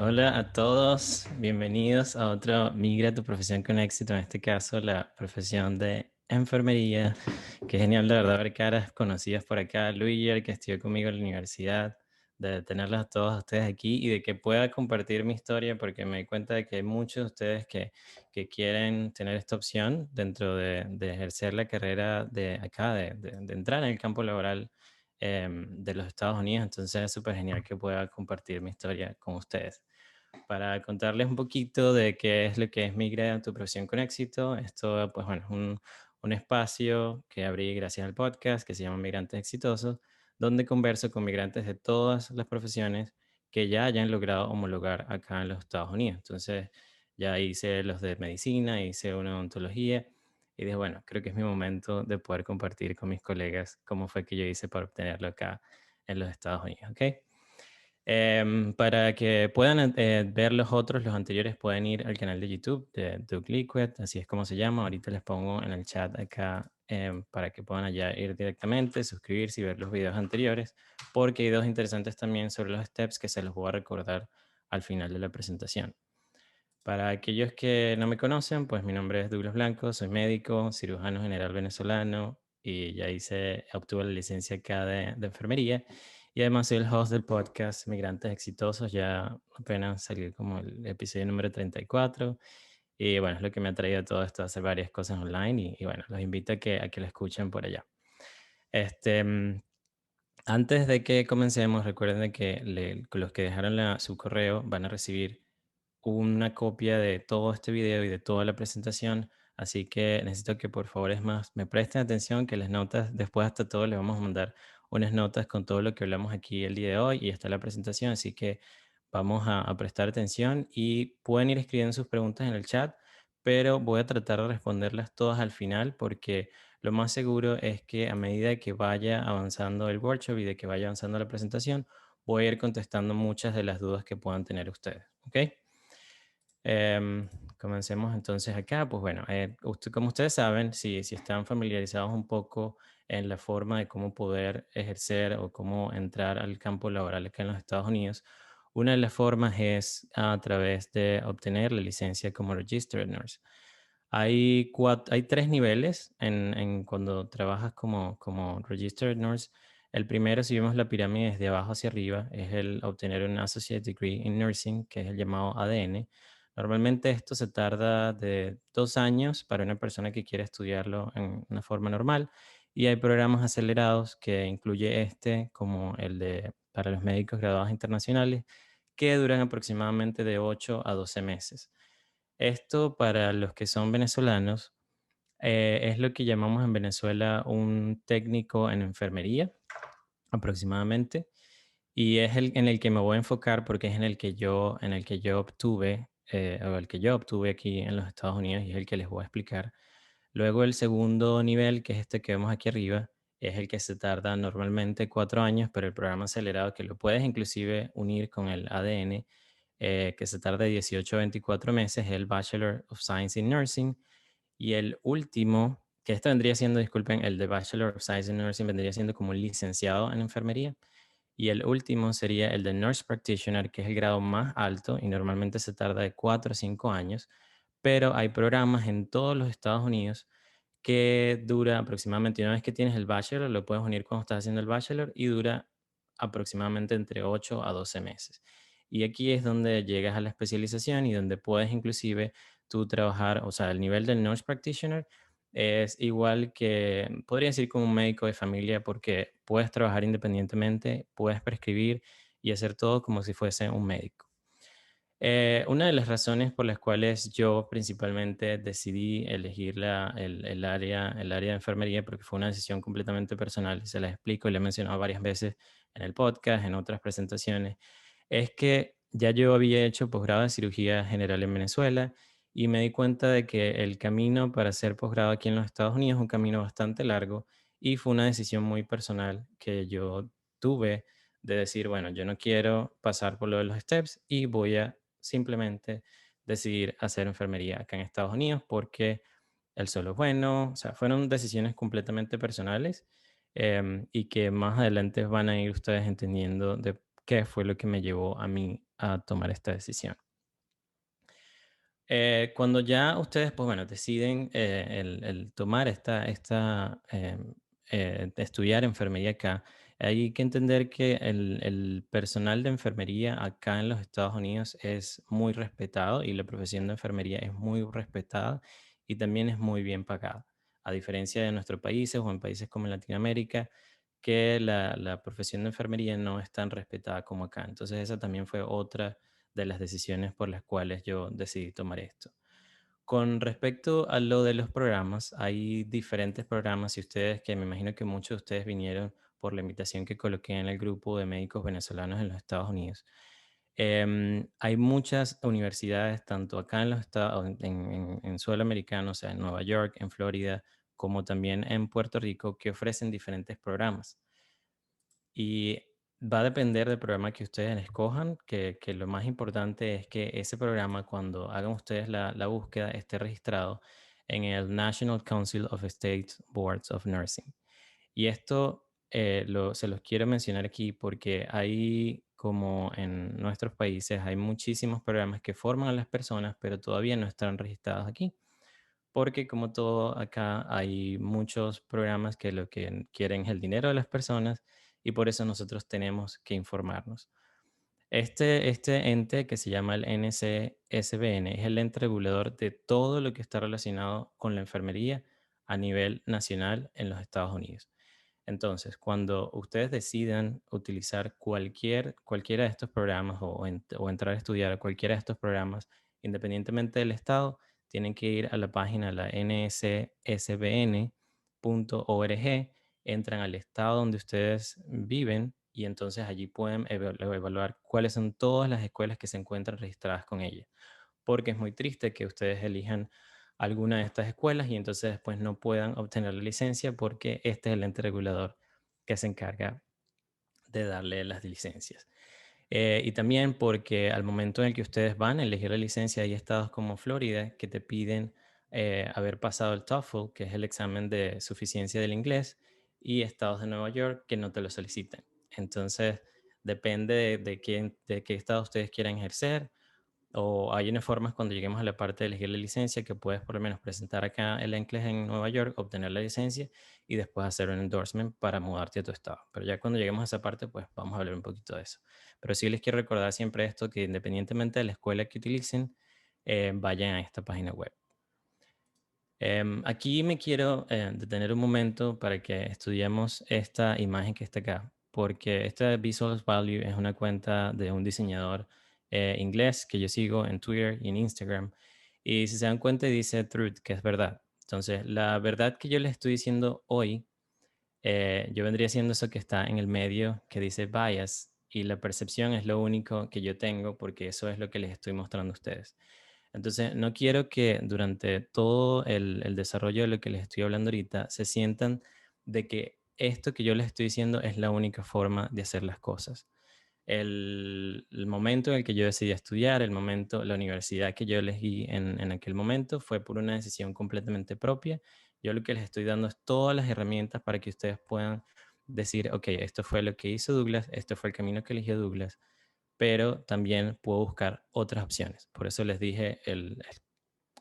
Hola a todos, bienvenidos a otro Migra tu profesión con éxito, en este caso la profesión de enfermería. Qué genial de verdad ver caras conocidas por acá, Luiger, que estudió conmigo en la universidad, de tenerlos a todos ustedes aquí y de que pueda compartir mi historia, porque me di cuenta de que hay muchos de ustedes que quieren tener esta opción dentro de ejercer la carrera de acá, de entrar en el campo laboral de los Estados Unidos. Entonces es súper genial que pueda compartir mi historia con ustedes para contarles un poquito de qué es lo que es Migra tu profesión con éxito. Esto, pues bueno, es un espacio que abrí gracias al podcast que se llama Migrantes Exitosos, donde converso con migrantes de todas las profesiones que ya hayan logrado homologar acá en los Estados Unidos. Entonces, ya hice los de medicina, hice una odontología y dije, bueno, creo que es mi momento de poder compartir con mis colegas cómo fue que yo hice para obtenerlo acá en los Estados Unidos, ¿ok? Para que puedan ver los otros, los anteriores, pueden ir al canal de YouTube de Duke Liquid, así es como se llama. Ahorita les pongo en el chat acá para que puedan allá ir directamente, suscribirse y ver los videos anteriores, porque hay videos interesantes también sobre los steps que se los voy a recordar al final de la presentación. Para aquellos que no me conocen, pues mi nombre es Douglas Blanco, soy médico, cirujano general venezolano y ya obtuve la licencia acá de enfermería y además soy el host del podcast Migrantes Exitosos, ya apenas salió como el episodio número 34 y bueno, es lo que me ha traído todo esto, a hacer varias cosas online y bueno, los invito a que lo escuchen por allá. Este, mm, Antes de que comencemos, recuerden de que los que dejaron su correo van a recibir una copia de todo este video y de toda la presentación, así que necesito que por favor es más me presten atención que las notas, después hasta todo les vamos a mandar unas notas con todo lo que hablamos aquí el día de hoy y está la presentación, así que vamos a prestar atención y pueden ir escribiendo sus preguntas en el chat, pero voy a tratar de responderlas todas al final porque lo más seguro es que a medida que vaya avanzando el workshop y de que vaya avanzando la presentación, voy a ir contestando muchas de las dudas que puedan tener ustedes, ¿ok? Em, Comencemos entonces acá. Pues bueno, como ustedes saben, si están familiarizados un poco en la forma de cómo poder ejercer o cómo entrar al campo laboral acá en los Estados Unidos, una de las formas es a través de obtener la licencia como Registered Nurse. Hay tres niveles en cuando trabajas como Registered Nurse. El primero, si vemos la pirámide desde abajo hacia arriba, es el obtener un Associate Degree in Nursing, que es el llamado ADN. Normalmente esto se tarda de 2 años para una persona que quiere estudiarlo en una forma normal y hay programas acelerados que incluye este como el de para los médicos graduados internacionales que duran aproximadamente de 8 a 12 meses. Esto para los que son venezolanos es lo que llamamos en Venezuela un técnico en enfermería aproximadamente y es el en el que me voy a enfocar porque es en el que yo obtuve, o el que yo obtuve aquí en los Estados Unidos y es el que les voy a explicar. Luego el segundo nivel, que es este que vemos aquí arriba, es el que se tarda normalmente 4 años, pero el programa acelerado que lo puedes inclusive unir con el ADN, que se tarda 18 a 24 meses, es el Bachelor of Science in Nursing. Y el último, que esto vendría siendo, disculpen, el de Bachelor of Science in Nursing vendría siendo como un licenciado en enfermería. Y el último sería el de Nurse Practitioner, que es el grado más alto y normalmente se tarda de 4 a 5 años, pero hay programas en todos los Estados Unidos que dura aproximadamente, una vez que tienes el bachelor, lo puedes unir cuando estás haciendo el bachelor y dura aproximadamente entre 8 a 12 meses. Y aquí es donde llegas a la especialización y donde puedes inclusive tú trabajar, o sea, el nivel del nurse practitioner es igual que, podría decir como un médico de familia porque puedes trabajar independientemente, puedes prescribir y hacer todo como si fuese un médico. Una de las razones por las cuales yo principalmente decidí elegir el área de enfermería, porque fue una decisión completamente personal, y se las explico y le he mencionado varias veces en el podcast, en otras presentaciones, es que ya yo había hecho posgrado de cirugía general en Venezuela y me di cuenta de que el camino para hacer posgrado aquí en los Estados Unidos es un camino bastante largo y fue una decisión muy personal que yo tuve de decir, bueno, yo no quiero pasar por lo de los steps y voy a simplemente decidir hacer enfermería acá en Estados Unidos porque el suelo es bueno, o sea, fueron decisiones completamente personales y que más adelante van a ir ustedes entendiendo de qué fue lo que me llevó a mí a tomar esta decisión. Cuando ya ustedes, pues bueno, deciden el tomar estudiar enfermería acá, hay que entender que el personal de enfermería acá en los Estados Unidos es muy respetado y la profesión de enfermería es muy respetada y también es muy bien pagada. A diferencia de nuestros países o en países como Latinoamérica, que la profesión de enfermería no es tan respetada como acá. Entonces esa también fue otra de las decisiones por las cuales yo decidí tomar esto. Con respecto a lo de los programas, hay diferentes programas y ustedes, que me imagino que muchos de ustedes vinieron por la invitación que coloqué en el grupo de médicos venezolanos en los Estados Unidos. Hay muchas universidades, tanto acá en los Estados, en suelo americano, o sea, en Nueva York, en Florida, como también en Puerto Rico, que ofrecen diferentes programas. Y va a depender del programa que ustedes escojan, que lo más importante es que ese programa, cuando hagan ustedes la búsqueda, esté registrado en el National Council of State Boards of Nursing. Y esto se los quiero mencionar aquí porque hay, como en nuestros países, hay muchísimos programas que forman a las personas, pero todavía no están registrados aquí. Porque como todo acá hay muchos programas que lo que quieren es el dinero de las personas y por eso nosotros tenemos que informarnos. Este ente que se llama el NCSBN es el ente regulador de todo lo que está relacionado con la enfermería a nivel nacional en los Estados Unidos. Entonces, cuando ustedes decidan utilizar cualquiera de estos programas o entrar a estudiar a cualquiera de estos programas, independientemente del estado, tienen que ir a la página la nssbn.org, entran al estado donde ustedes viven y entonces allí pueden evaluar cuáles son todas las escuelas que se encuentran registradas con ella. Porque es muy triste que ustedes elijan alguna de estas escuelas y entonces después no puedan obtener la licencia porque este es el ente regulador que se encarga de darle las licencias. Y también porque al momento en el que ustedes van a elegir la licencia, hay estados como Florida que te piden haber pasado el TOEFL, que es el examen de suficiencia del inglés, y estados de Nueva York que no te lo solicitan. Entonces, depende de qué estado ustedes quieran ejercer, o hay unas formas cuando lleguemos a la parte de elegir la licencia que puedes por lo menos presentar acá el NCLEX en Nueva York, obtener la licencia y después hacer un endorsement para mudarte a tu estado. Pero ya cuando lleguemos a esa parte, pues vamos a hablar un poquito de eso. Pero sí les quiero recordar siempre esto, que independientemente de la escuela que utilicen, vayan a esta página web. Aquí me quiero detener un momento para que estudiemos esta imagen que está acá, porque esta Visual Value es una cuenta de un diseñador inglés que yo sigo en Twitter y en Instagram. Y si se dan cuenta, dice truth, que es verdad. Entonces, la verdad que yo les estoy diciendo hoy, yo vendría siendo eso que está en el medio, que dice bias, y la percepción es lo único que yo tengo, porque eso es lo que les estoy mostrando a ustedes. Entonces, no quiero que durante todo el desarrollo de lo que les estoy hablando ahorita se sientan de que esto que yo les estoy diciendo es la única forma de hacer las cosas. El momento en el que yo decidí estudiar, el momento, la universidad que yo elegí en aquel momento fue por una decisión completamente propia. Yo lo que les estoy dando es todas las herramientas para que ustedes puedan decir, ok, esto fue lo que hizo Douglas, esto fue el camino que eligió Douglas, pero también puedo buscar otras opciones. Por eso les dije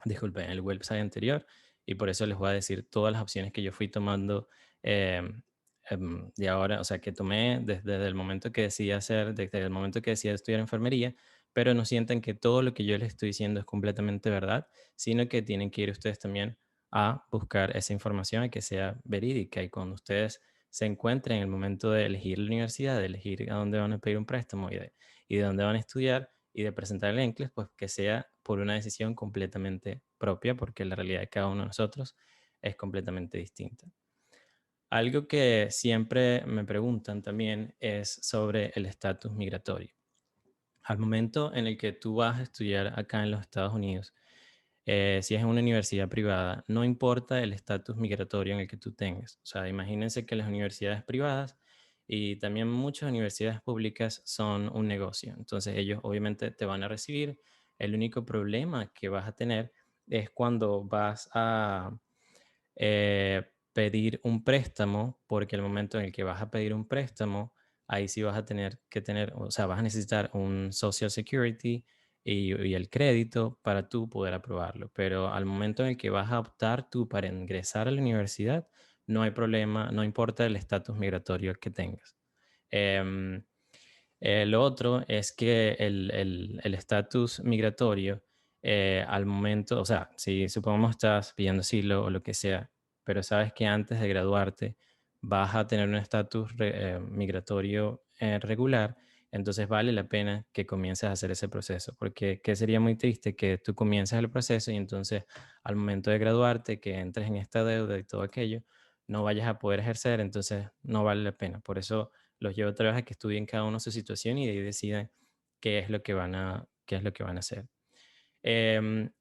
disculpen, el website anterior y por eso les voy a decir todas las opciones que yo fui tomando de ahora, o sea, que tomé desde el momento que decidí desde el momento que decidí estudiar enfermería, pero no sientan que todo lo que yo les estoy diciendo es completamente verdad, sino que tienen que ir ustedes también a buscar esa información y que sea verídica y cuando ustedes se encuentren en el momento de elegir la universidad, de elegir a dónde van a pedir un préstamo y de dónde van a estudiar, y de presentar el ENCLEX, pues que sea por una decisión completamente propia, porque la realidad de cada uno de nosotros es completamente distinta. Algo que siempre me preguntan también es sobre el estatus migratorio. Al momento en el que tú vas a estudiar acá en los Estados Unidos, si es en una universidad privada, no importa el estatus migratorio en el que tú tengas. O sea, imagínense que las universidades privadas y también muchas universidades públicas son un negocio. Entonces ellos obviamente te van a recibir. El único problema que vas a tener es cuando vas a pedir un préstamo, porque el momento en el que vas a pedir un préstamo, ahí sí vas a tener que tener, o sea, vas a necesitar un Social Security y el crédito para tú poder aprobarlo. Pero al momento en el que vas a optar tú para ingresar a la universidad, no hay problema, no importa el estatus migratorio que tengas. Em, lo otro es que el estatus migratorio, al momento, o sea, si supongamos estás pidiendo asilo o lo que sea, pero sabes que antes de graduarte vas a tener un estatus migratorio regular, entonces vale la pena que comiences a hacer ese proceso, porque que sería muy triste que tú comiences el proceso y entonces al momento de graduarte, que entres en esta deuda y todo aquello, no vayas a poder ejercer, entonces no vale la pena. Por eso los llevo otra vez a que estudien cada uno su situación y de ahí decidan qué es lo que van a hacer.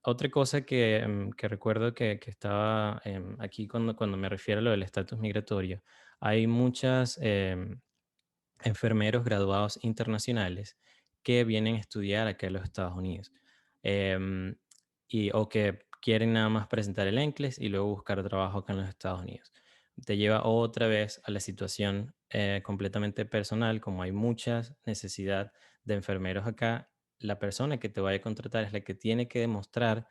Otra cosa que recuerdo que estaba aquí cuando me refiero a lo del estatus migratorio, hay muchas enfermeros graduados internacionales que vienen a estudiar acá en los Estados Unidos. Em, o que quieren nada más presentar el NCLEX y luego buscar trabajo acá en los Estados Unidos. Te lleva otra vez a la situación completamente personal, como hay mucha necesidad de enfermeros acá, la persona que te vaya a contratar es la que tiene que demostrar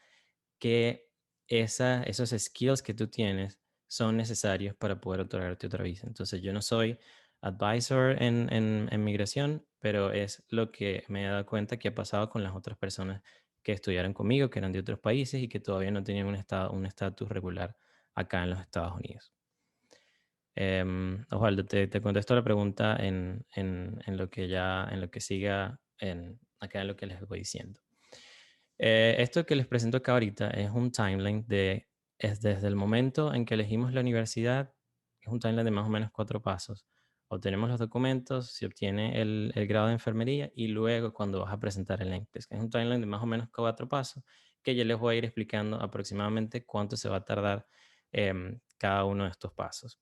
que esos skills que tú tienes son necesarios para poder otorgarte otra visa. Entonces, yo no soy advisor en migración, pero es lo que me he dado cuenta que ha pasado con las otras personas que estudiaron conmigo, que eran de otros países y que todavía no tenían un estatus regular acá en los Estados Unidos. Osvaldo, te contesto la pregunta en lo que en lo que siga acá en lo que les voy diciendo. Esto que les presento acá ahorita es un timeline es desde el momento en que elegimos la universidad, es un timeline de más o menos 4 pasos. Obtenemos los documentos, se obtiene el grado de enfermería y luego cuando vas a presentar el NCLEX. Es un timeline de más o menos 4 pasos que yo les voy a ir explicando aproximadamente cuánto se va a tardar cada uno de estos pasos.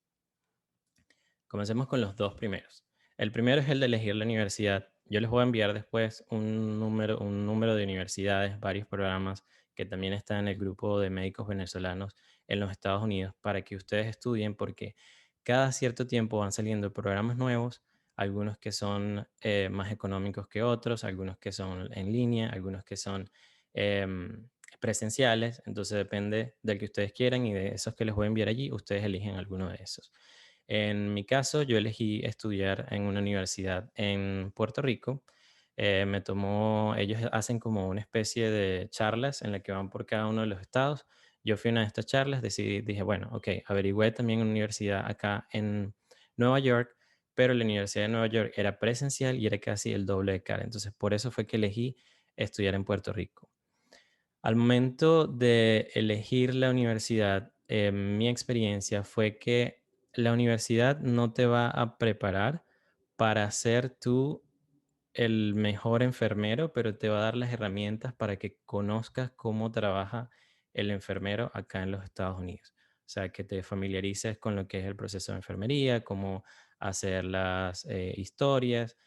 Comencemos con los dos primeros. El primero es el de elegir la universidad. Yo les voy a enviar después un número de universidades, varios programas que también están en el grupo de médicos venezolanos en los Estados Unidos para que ustedes estudien porque cada cierto tiempo van saliendo programas nuevos, algunos que son más económicos que otros, algunos que son en línea, algunos que son presenciales. Entonces depende del que ustedes quieran y de esos que les voy a enviar allí, ustedes eligen alguno de esos. En mi caso, yo elegí estudiar en una universidad en Puerto Rico. Ellos hacen como una especie de charlas en la que van por cada uno de los estados. Yo fui a una de estas charlas, dije, bueno, ok, averigüé también una universidad acá en Nueva York, pero la Universidad de Nueva York era presencial y era casi el doble de cara. Entonces, por eso fue que elegí estudiar en Puerto Rico. Al momento de elegir la universidad, mi experiencia fue que la universidad no te va a preparar para ser tú el mejor enfermero, pero te va a dar las herramientas para que conozcas cómo trabaja el enfermero acá en los Estados Unidos. O sea, que te familiarices con lo que es el proceso de enfermería, cómo hacer las historias,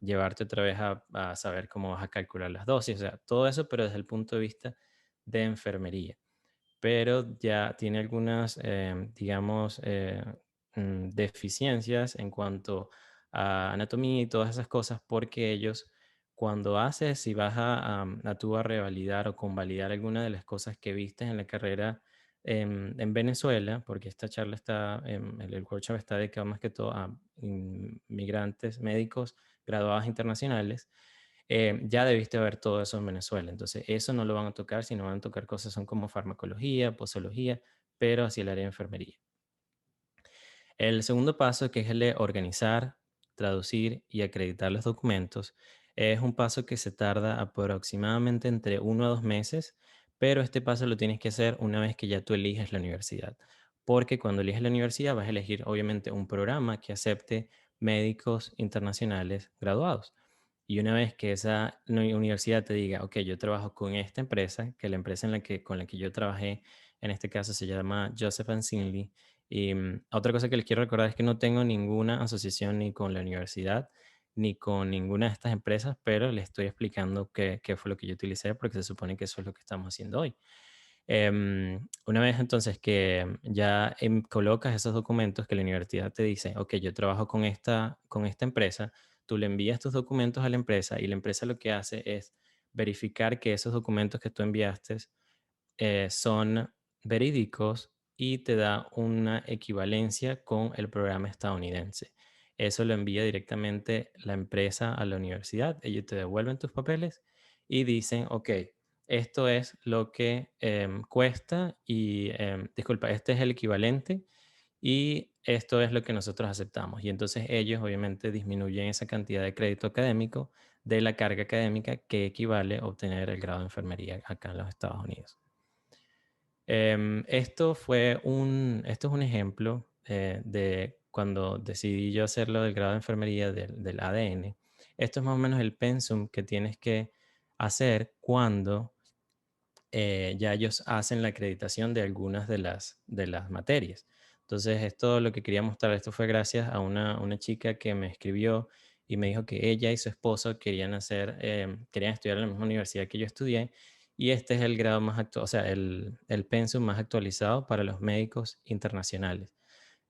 llevarte otra vez a saber cómo vas a calcular las dosis, o sea, todo eso, pero desde el punto de vista de enfermería. Pero ya tiene algunas, digamos, deficiencias en cuanto a anatomía y todas esas cosas, porque ellos, cuando haces, si vas a tú a revalidar o convalidar alguna de las cosas que viste en la carrera en Venezuela, porque esta charla está, el workshop está dedicado más que todo a inmigrantes médicos graduados internacionales, ya debiste ver todo eso en Venezuela. Entonces, eso no lo van a tocar, sino van a tocar cosas son como farmacología, posología, pero hacia el área de enfermería. El segundo paso, que es el de organizar, traducir y acreditar los documentos, es un paso que se tarda aproximadamente entre 1 a 2 meses, pero este paso lo tienes que hacer una vez que ya tú eliges la universidad, porque cuando eliges la universidad vas a elegir obviamente un programa que acepte médicos internacionales graduados. Y una vez que esa universidad te diga, ok, yo trabajo con esta empresa, que la empresa con la que yo trabajé, en este caso se llama Joseph Singley. Y otra cosa que les quiero recordar es que no tengo ninguna asociación ni con la universidad ni con ninguna de estas empresas, pero les estoy explicando qué fue lo que yo utilicé porque se supone que eso es lo que estamos haciendo hoy. Una vez entonces que ya colocas esos documentos que la universidad te dice, ok, yo trabajo con esta empresa, tú le envías tus documentos a la empresa y la empresa lo que hace es verificar que esos documentos que tú enviaste son verídicos y te da una equivalencia con el programa estadounidense. Eso lo envía directamente la empresa a la universidad. Ellos te devuelven tus papeles y dicen, ok, esto es lo que cuesta y, disculpa, este es el equivalente y esto es lo que nosotros aceptamos. Y entonces ellos obviamente disminuyen esa cantidad de crédito académico de la carga académica que equivale a obtener el grado de enfermería acá en los Estados Unidos. Esto es un ejemplo de cuando decidí yo hacerlo del grado de enfermería del ADN. Esto es más o menos el pensum que tienes que hacer cuando ya ellos hacen la acreditación de algunas de las materias. Entonces, esto lo que quería mostrar, esto fue gracias a una chica que me escribió y me dijo que ella y su esposo querían estudiar en la misma universidad que yo estudié y este es el grado más actual, o sea, el pensum más actualizado para los médicos internacionales.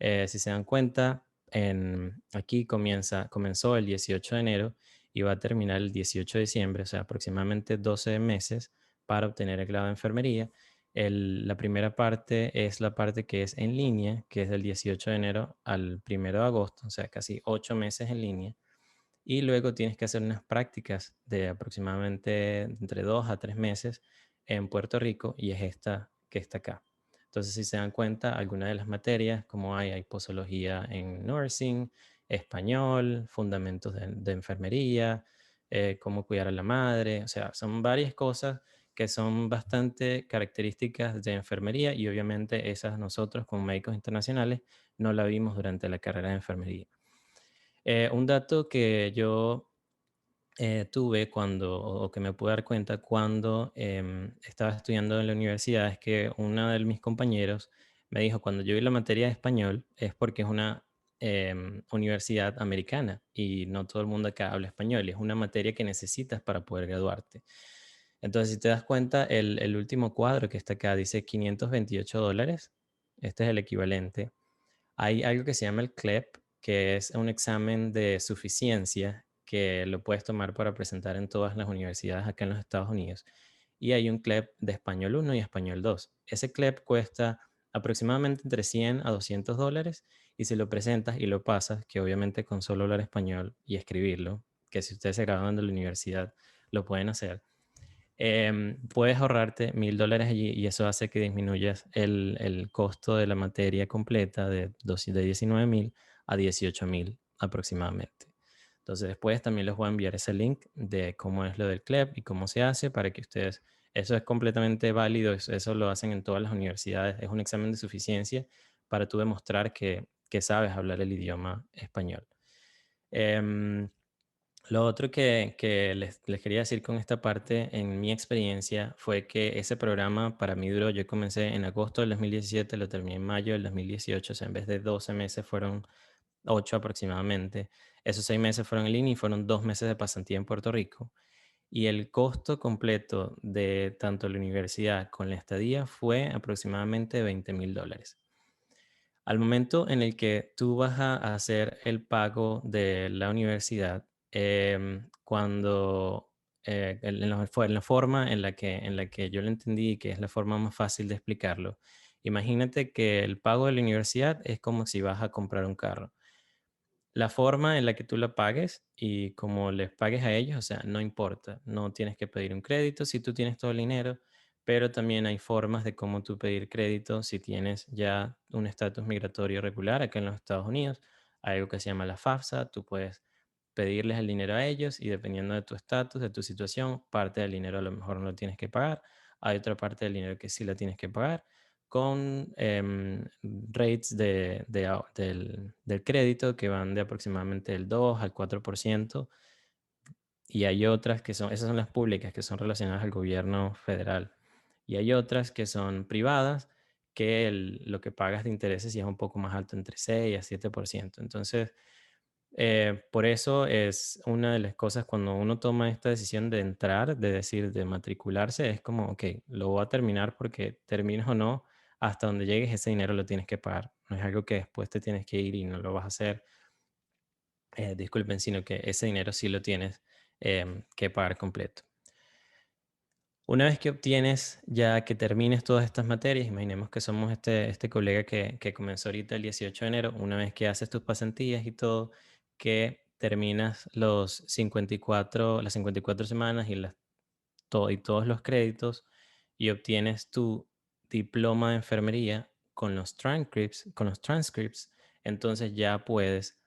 Si se dan cuenta, aquí comenzó el 18 de enero y va a terminar el 18 de diciembre, o sea, aproximadamente 12 meses para obtener el grado de enfermería. La primera parte es la parte que es en línea, que es del 18 de enero al 1 de agosto, o sea, casi 8 meses en línea. Y luego tienes que hacer unas prácticas de aproximadamente entre 2 a 3 meses en Puerto Rico y es esta que está acá. Entonces, si se dan cuenta, algunas de las materias, como hay posología en nursing, español, fundamentos de enfermería, cómo cuidar a la madre, o sea, son varias cosas que son bastante características de enfermería y obviamente esas nosotros como médicos internacionales no la vimos durante la carrera de enfermería. Un dato que yo tuve o que me pude dar cuenta cuando estaba estudiando en la universidad es que uno de mis compañeros me dijo, cuando yo vi la materia de español es porque es una universidad americana y no todo el mundo acá habla español y es una materia que necesitas para poder graduarte. Entonces, si te das cuenta, el último cuadro que está acá dice $528. Este es el equivalente. Hay algo que se llama el CLEP, que es un examen de suficiencia que lo puedes tomar para presentar en todas las universidades acá en los Estados Unidos. Y hay un CLEP de Español 1 y Español 2. Ese CLEP cuesta aproximadamente entre $100 a $200 y si lo presentas y lo pasas, que obviamente con solo hablar español y escribirlo, que si ustedes se graduan de la universidad lo pueden hacer, puedes ahorrarte $1,000 allí y eso hace que disminuyas el costo de la materia completa de 19,000 a 18,000 aproximadamente. Entonces después también les voy a enviar ese link de cómo es lo del CLEP y cómo se hace para que ustedes, eso es completamente válido, eso lo hacen en todas las universidades, es un examen de suficiencia para tú demostrar que sabes hablar el idioma español. Em, lo otro que les quería decir con esta parte, en mi experiencia, fue que ese programa para mí duró, yo comencé en agosto del 2017, lo terminé en mayo del 2018, o sea, en vez de 12 meses fueron 8 aproximadamente. Esos 6 meses fueron en línea y fueron 2 meses de pasantía en Puerto Rico. Y el costo completo de tanto la universidad con la estadía fue aproximadamente $20,000. Al momento en el que tú vas a hacer el pago de la universidad, cuando en la forma en la que yo lo entendí, que es la forma más fácil de explicarlo, imagínate que el pago de la universidad es como si vas a comprar un carro. La forma en la que tú la pagues y como les pagues a ellos, o sea, no importa, no tienes que pedir un crédito si tú tienes todo el dinero, pero también hay formas de cómo tú pedir crédito si tienes ya un estatus migratorio regular acá en los Estados Unidos. Hay algo que se llama la FAFSA, tú puedes pedirles el dinero a ellos y dependiendo de tu estatus, de tu situación, parte del dinero a lo mejor no lo tienes que pagar, hay otra parte del dinero que sí la tienes que pagar con rates del crédito que van de aproximadamente el 2 al 4% y hay otras que son, esas son las públicas que son relacionadas al gobierno federal y hay otras que son privadas que lo que pagas de intereses ya es un poco más alto, entre 6 a 7%. Entonces, Por eso es una de las cosas cuando uno toma esta decisión de entrar, de decir, de matricularse, es como, ok, lo voy a terminar porque termines o no, hasta donde llegues ese dinero lo tienes que pagar. No es algo que después te tienes que ir y no lo vas a hacer, disculpen, sino que ese dinero sí lo tienes que pagar completo. Una vez que obtienes, ya que termines todas estas materias, imaginemos que somos este colega que comenzó ahorita el 18 de enero, una vez que haces tus pasantías y todo, que terminas las 54 semanas y todos los créditos y obtienes tu diploma de enfermería con los transcripts, entonces ya puedes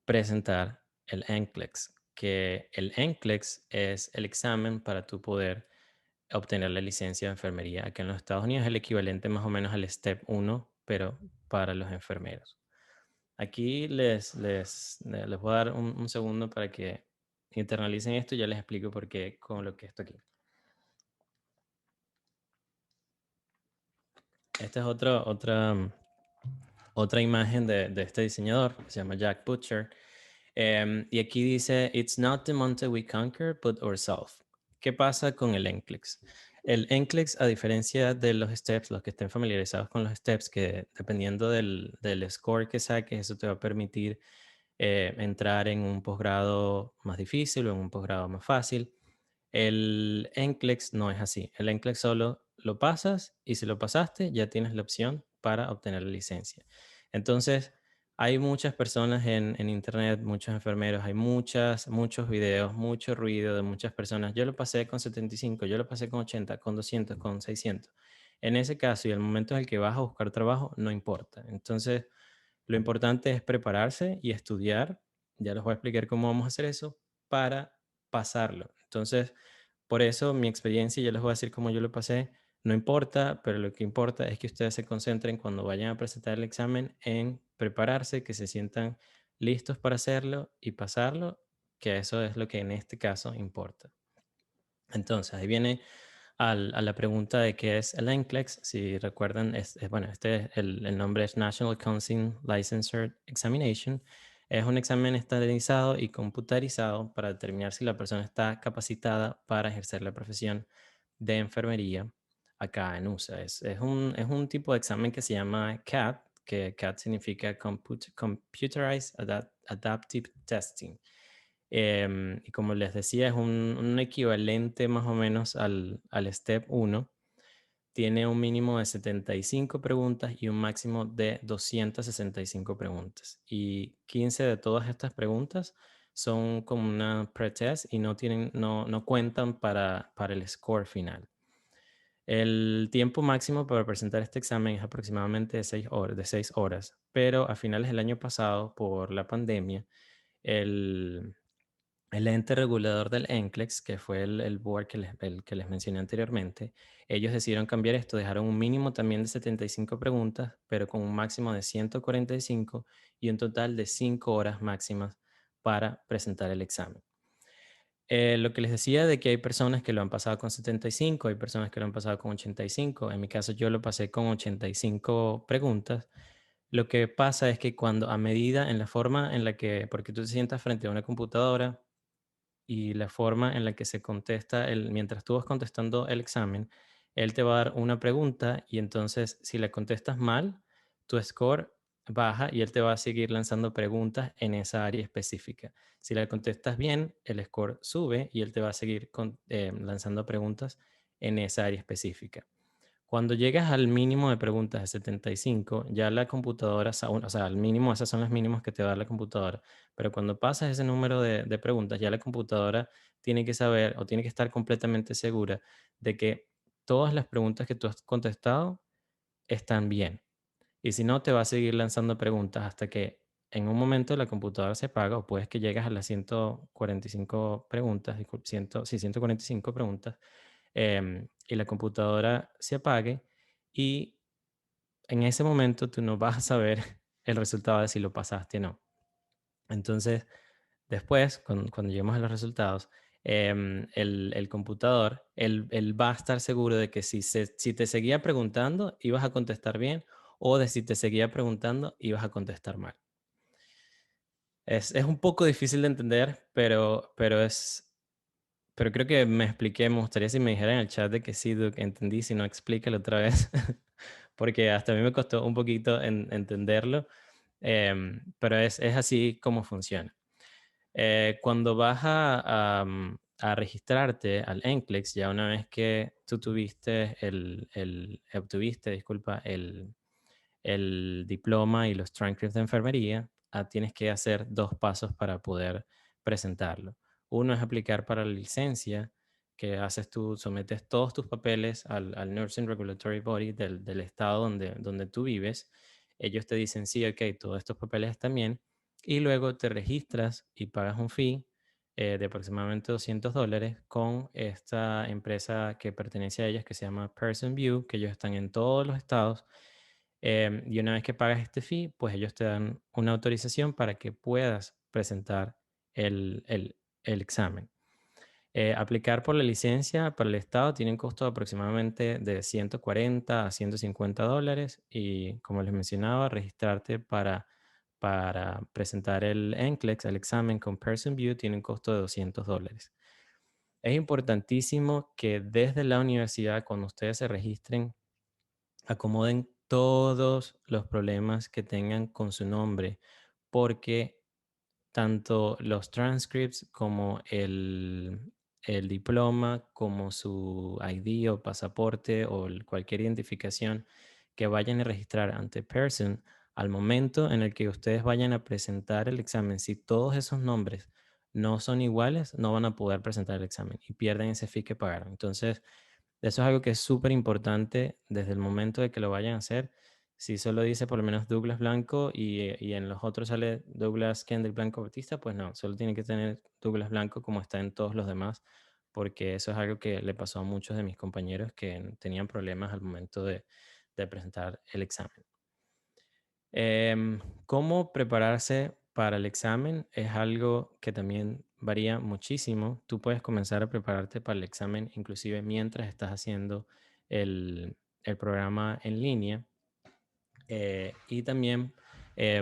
presentar el NCLEX, que el NCLEX es el examen para tu poder obtener la licencia de enfermería. Aquí en los Estados Unidos es el equivalente más o menos al Step 1, pero para los enfermeros. Aquí les voy a dar un segundo para que internalicen esto y ya les explico por qué con lo que esto aquí. Esta es otra imagen de este diseñador, que se llama Jack Butcher. Y aquí dice, It's not the mountain we conquer, but ourselves. ¿Qué pasa con el NCLEX? El NCLEX, a diferencia de los steps, los que estén familiarizados con los steps, que dependiendo del score que saques, eso te va a permitir entrar en un posgrado más difícil o en un posgrado más fácil. El NCLEX no es así. El NCLEX solo lo pasas y si lo pasaste ya tienes la opción para obtener la licencia. Entonces, hay muchas personas en internet, muchos enfermeros, hay muchos videos, mucho ruido de muchas personas. Yo lo pasé con 75, yo lo pasé con 80, con 200, con 600. En ese caso y el momento en el que vas a buscar trabajo, no importa. Entonces, lo importante es prepararse y estudiar. Ya les voy a explicar cómo vamos a hacer eso para pasarlo. Entonces, por eso mi experiencia, ya les voy a decir cómo yo lo pasé, no importa, pero lo que importa es que ustedes se concentren cuando vayan a presentar el examen en prepararse, que se sientan listos para hacerlo y pasarlo, que eso es lo que en este caso importa. Entonces, ahí viene a la pregunta de qué es el NCLEX. Si recuerdan, bueno, el nombre es National Counseling Licensure Examination. Es un examen estandarizado y computarizado para determinar si la persona está capacitada para ejercer la profesión de enfermería acá en USA. Es un tipo de examen que se llama CAT, que CAT significa Computerized Adaptive Testing. Y como les decía, es un equivalente más o menos al Step 1. Tiene un mínimo de 75 preguntas y un máximo de 265 preguntas. Y 15 de todas estas preguntas son como una pretest y no cuentan para el score final. El tiempo máximo para presentar este examen es aproximadamente de 6 horas, pero a finales del año pasado, por la pandemia, el, el ente regulador del NCLEX, que fue el board el que les mencioné anteriormente, ellos decidieron cambiar esto, dejaron un mínimo también de 75 preguntas, pero con un máximo de 145 y un total de 5 horas máximas para presentar el examen. Lo que les decía de que hay personas que lo han pasado con 75, hay personas que lo han pasado con 85. En mi caso yo lo pasé con 85 preguntas. Lo que pasa es que cuando a medida en la forma en la que, porque tú te sientas frente a una computadora, y la forma en la que se contesta, mientras tú vas contestando el examen, él te va a dar una pregunta y entonces si la contestas mal, tu score baja y él te va a seguir lanzando preguntas en esa área específica. Si la contestas bien, el score sube y él te va a seguir lanzando preguntas en esa área específica. Cuando llegas al mínimo de preguntas de 75, ya la computadora, o sea, al mínimo, esas son las mínimos que te va a dar la computadora, pero cuando pasas ese número de preguntas, ya la computadora tiene que saber o tiene que estar completamente segura de que todas las preguntas que tú has contestado están bien. Y si no, te va a seguir lanzando preguntas hasta que en un momento la computadora se apaga o puedes que llegas a las 145 preguntas, sí, 145 preguntas, y la computadora se apague y en ese momento tú no vas a saber el resultado de si lo pasaste o no. Entonces, después, cuando lleguemos a los resultados, el computador, él va a estar seguro de que si te seguía preguntando, ibas a contestar bien o de si te seguía preguntando, ibas a contestar mal. Es un poco difícil de entender, pero creo que me expliqué. Me gustaría si me dijera en el chat de que sí, Duke, entendí, si no, explícalo otra vez, porque hasta a mí me costó un poquito entenderlo, pero es así como funciona. Cuando vas a registrarte al NCLEX, ya una vez que tú tuviste obtuviste, disculpa, el diploma y los transcripts de enfermería, tienes que hacer dos pasos para poder presentarlo. Uno es aplicar para la licencia, que haces tú, sometes todos tus papeles al Nursing Regulatory Body del estado donde tú vives. Ellos te dicen, sí, ok, todos estos papeles están bien. Y luego te registras y pagas un fee de aproximadamente $200 con esta empresa que pertenece a ellas, que se llama Person View, que ellos están en todos los estados. Y una vez que pagas este fee, pues ellos te dan una autorización para que puedas presentar el examen. Aplicar por la licencia para el estado tiene un costo aproximadamente de 140 a $150 y como les mencionaba, registrarte para presentar el NCLEX, el examen con Person View, tiene un costo de $200. Es importantísimo que desde la universidad, cuando ustedes se registren, acomoden todos los problemas que tengan con su nombre, porque tanto los transcripts como el diploma, como su ID o pasaporte o cualquier identificación que vayan a registrar ante Pearson, al momento en el que ustedes vayan a presentar el examen, si todos esos nombres no son iguales, no van a poder presentar el examen y pierden ese fee que pagaron. Entonces, eso es algo que es súper importante desde el momento de que lo vayan a hacer. Si solo dice por lo menos Douglas Blanco y en los otros sale Douglas Kendrick Blanco Bautista, pues no, solo tiene que tener Douglas Blanco como está en todos los demás, porque eso es algo que le pasó a muchos de mis compañeros que tenían problemas al momento de presentar el examen. ¿Cómo prepararse para el examen? Es algo que también varía muchísimo. Tú puedes comenzar a prepararte para el examen inclusive mientras estás haciendo el programa en línea. Y también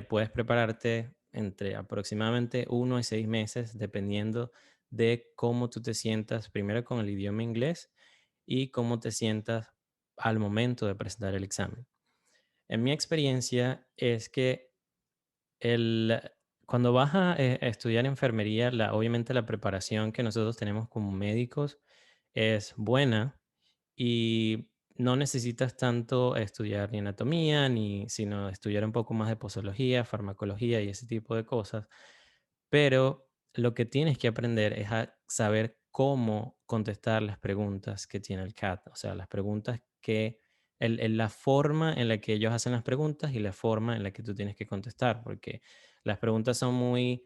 puedes prepararte entre aproximadamente 1 y 6 meses, dependiendo de cómo tú te sientas, primero con el idioma inglés y cómo te sientas al momento de presentar el examen. En mi experiencia es que el, cuando vas a estudiar enfermería, obviamente la preparación que nosotros tenemos como médicos es buena y no necesitas tanto estudiar ni anatomía, sino estudiar un poco más de posología, farmacología y ese tipo de cosas. Pero lo que tienes que aprender es a saber cómo contestar las preguntas que tiene el CAT, o sea, las preguntas la forma en la que ellos hacen las preguntas y la forma en la que tú tienes que contestar, porque las preguntas son muy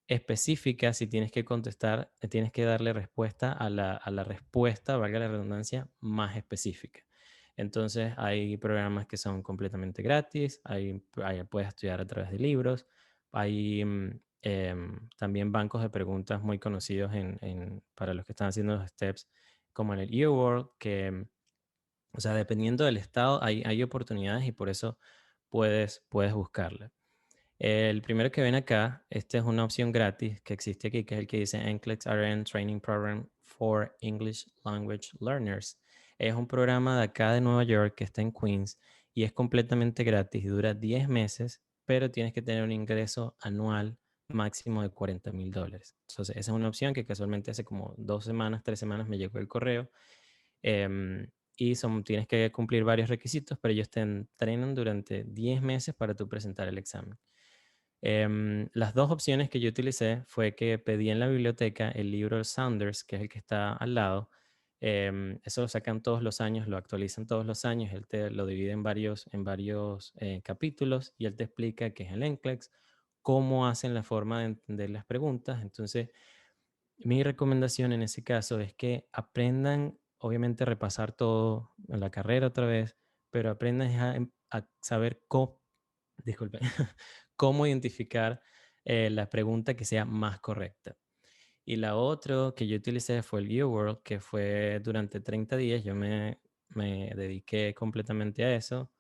específicas y tienes que contestar, tienes que darle respuesta a la respuesta, valga la redundancia, más específica. Entonces, hay programas que son completamente gratis, puedes estudiar a través de libros, hay también bancos de preguntas muy conocidos para los que están haciendo los steps, como en el UWorld, o sea, dependiendo del estado, hay oportunidades y por eso puedes buscarla. El primero que ven acá, esta es una opción gratis que existe aquí, que es el que dice NCLEX RN Training Program for English Language Learners. Es un programa de acá de Nueva York que está en Queens y es completamente gratis y dura 10 meses, pero tienes que tener un ingreso anual máximo de $40,000. Entonces, esa es una opción que casualmente hace como 2 semanas, 3 semanas me llegó el correo. Y tienes que cumplir varios requisitos, pero ellos te entrenan durante 10 meses para tú presentar el examen. Las dos opciones que yo utilicé fue que pedí en la biblioteca el libro Saunders, que es el que está al lado. Eso lo sacan todos los años, lo actualizan todos los años. Él te lo divide en varios capítulos y él te explica qué es el NCLEX, cómo hacen la forma de entender las preguntas. Entonces, mi recomendación en ese caso es que aprendan, obviamente, a repasar todo en la carrera otra vez, pero aprendan a saber disculpe, cómo identificar la pregunta que sea más correcta. Y la otra que yo utilicé fue el UWorld, que fue durante 30 días. Yo me dediqué completamente a eso.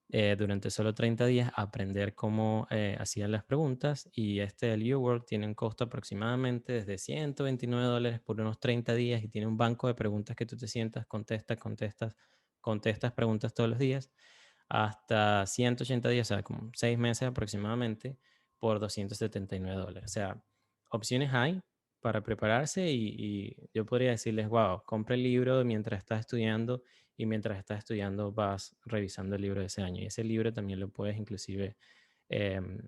durante solo 30 días, aprender cómo hacían las preguntas. Y el UWorld tiene un costo aproximadamente desde $129 por unos 30 días y tiene un banco de preguntas que tú te sientas, contestas preguntas todos los días, hasta 180 días, o sea, como 6 meses aproximadamente, por $279. O sea, opciones hay para prepararse y yo podría decirles, wow, compra el libro mientras estás estudiando y mientras estás estudiando vas revisando el libro de ese año. Y ese libro también lo puedes inclusive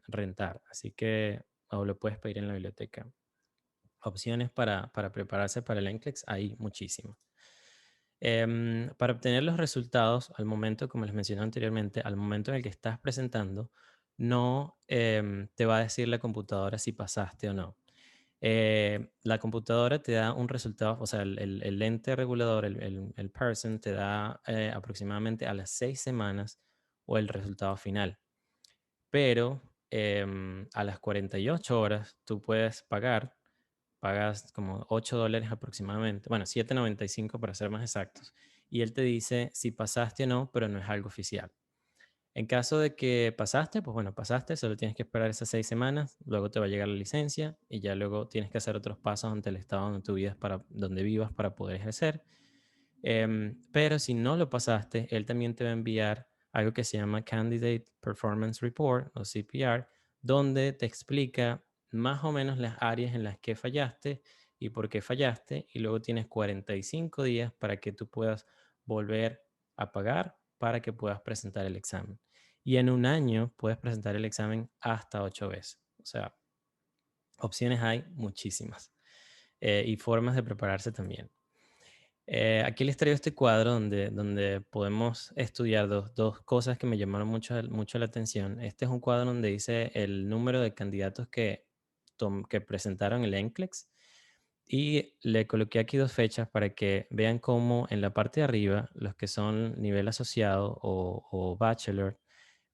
rentar, así que, o lo puedes pedir en la biblioteca. Opciones para prepararse para el NCLEX hay muchísimas. Para obtener los resultados, al momento, como les mencioné anteriormente, al momento en el que estás presentando, no te va a decir la computadora si pasaste o no. La computadora te da un resultado, o sea, el ente regulador, el person, te da aproximadamente a las 6 semanas o el resultado final. Pero a las 48 horas tú puedes pagas como $8 aproximadamente, bueno, 7.95 para ser más exactos, y él te dice si pasaste o no, pero no es algo oficial. En caso de que pasaste, pues bueno, pasaste, solo tienes que esperar esas 6 semanas, luego te va a llegar la licencia y ya luego tienes que hacer otros pasos ante el estado donde tú vivas donde vivas para poder ejercer. Pero si no lo pasaste, él también te va a enviar algo que se llama Candidate Performance Report o CPR, donde te explica más o menos las áreas en las que fallaste y por qué fallaste, y luego tienes 45 días para que tú puedas volver a pagar para que puedas presentar el examen. Y en un año puedes presentar el examen hasta 8 veces. O sea, opciones hay muchísimas y formas de prepararse también. Aquí les traigo este cuadro donde podemos estudiar dos cosas que me llamaron mucho la atención. Este es un cuadro donde dice el número de candidatos que presentaron el NCLEX y le coloqué aquí dos fechas para que vean cómo en la parte de arriba los que son nivel asociado o bachelor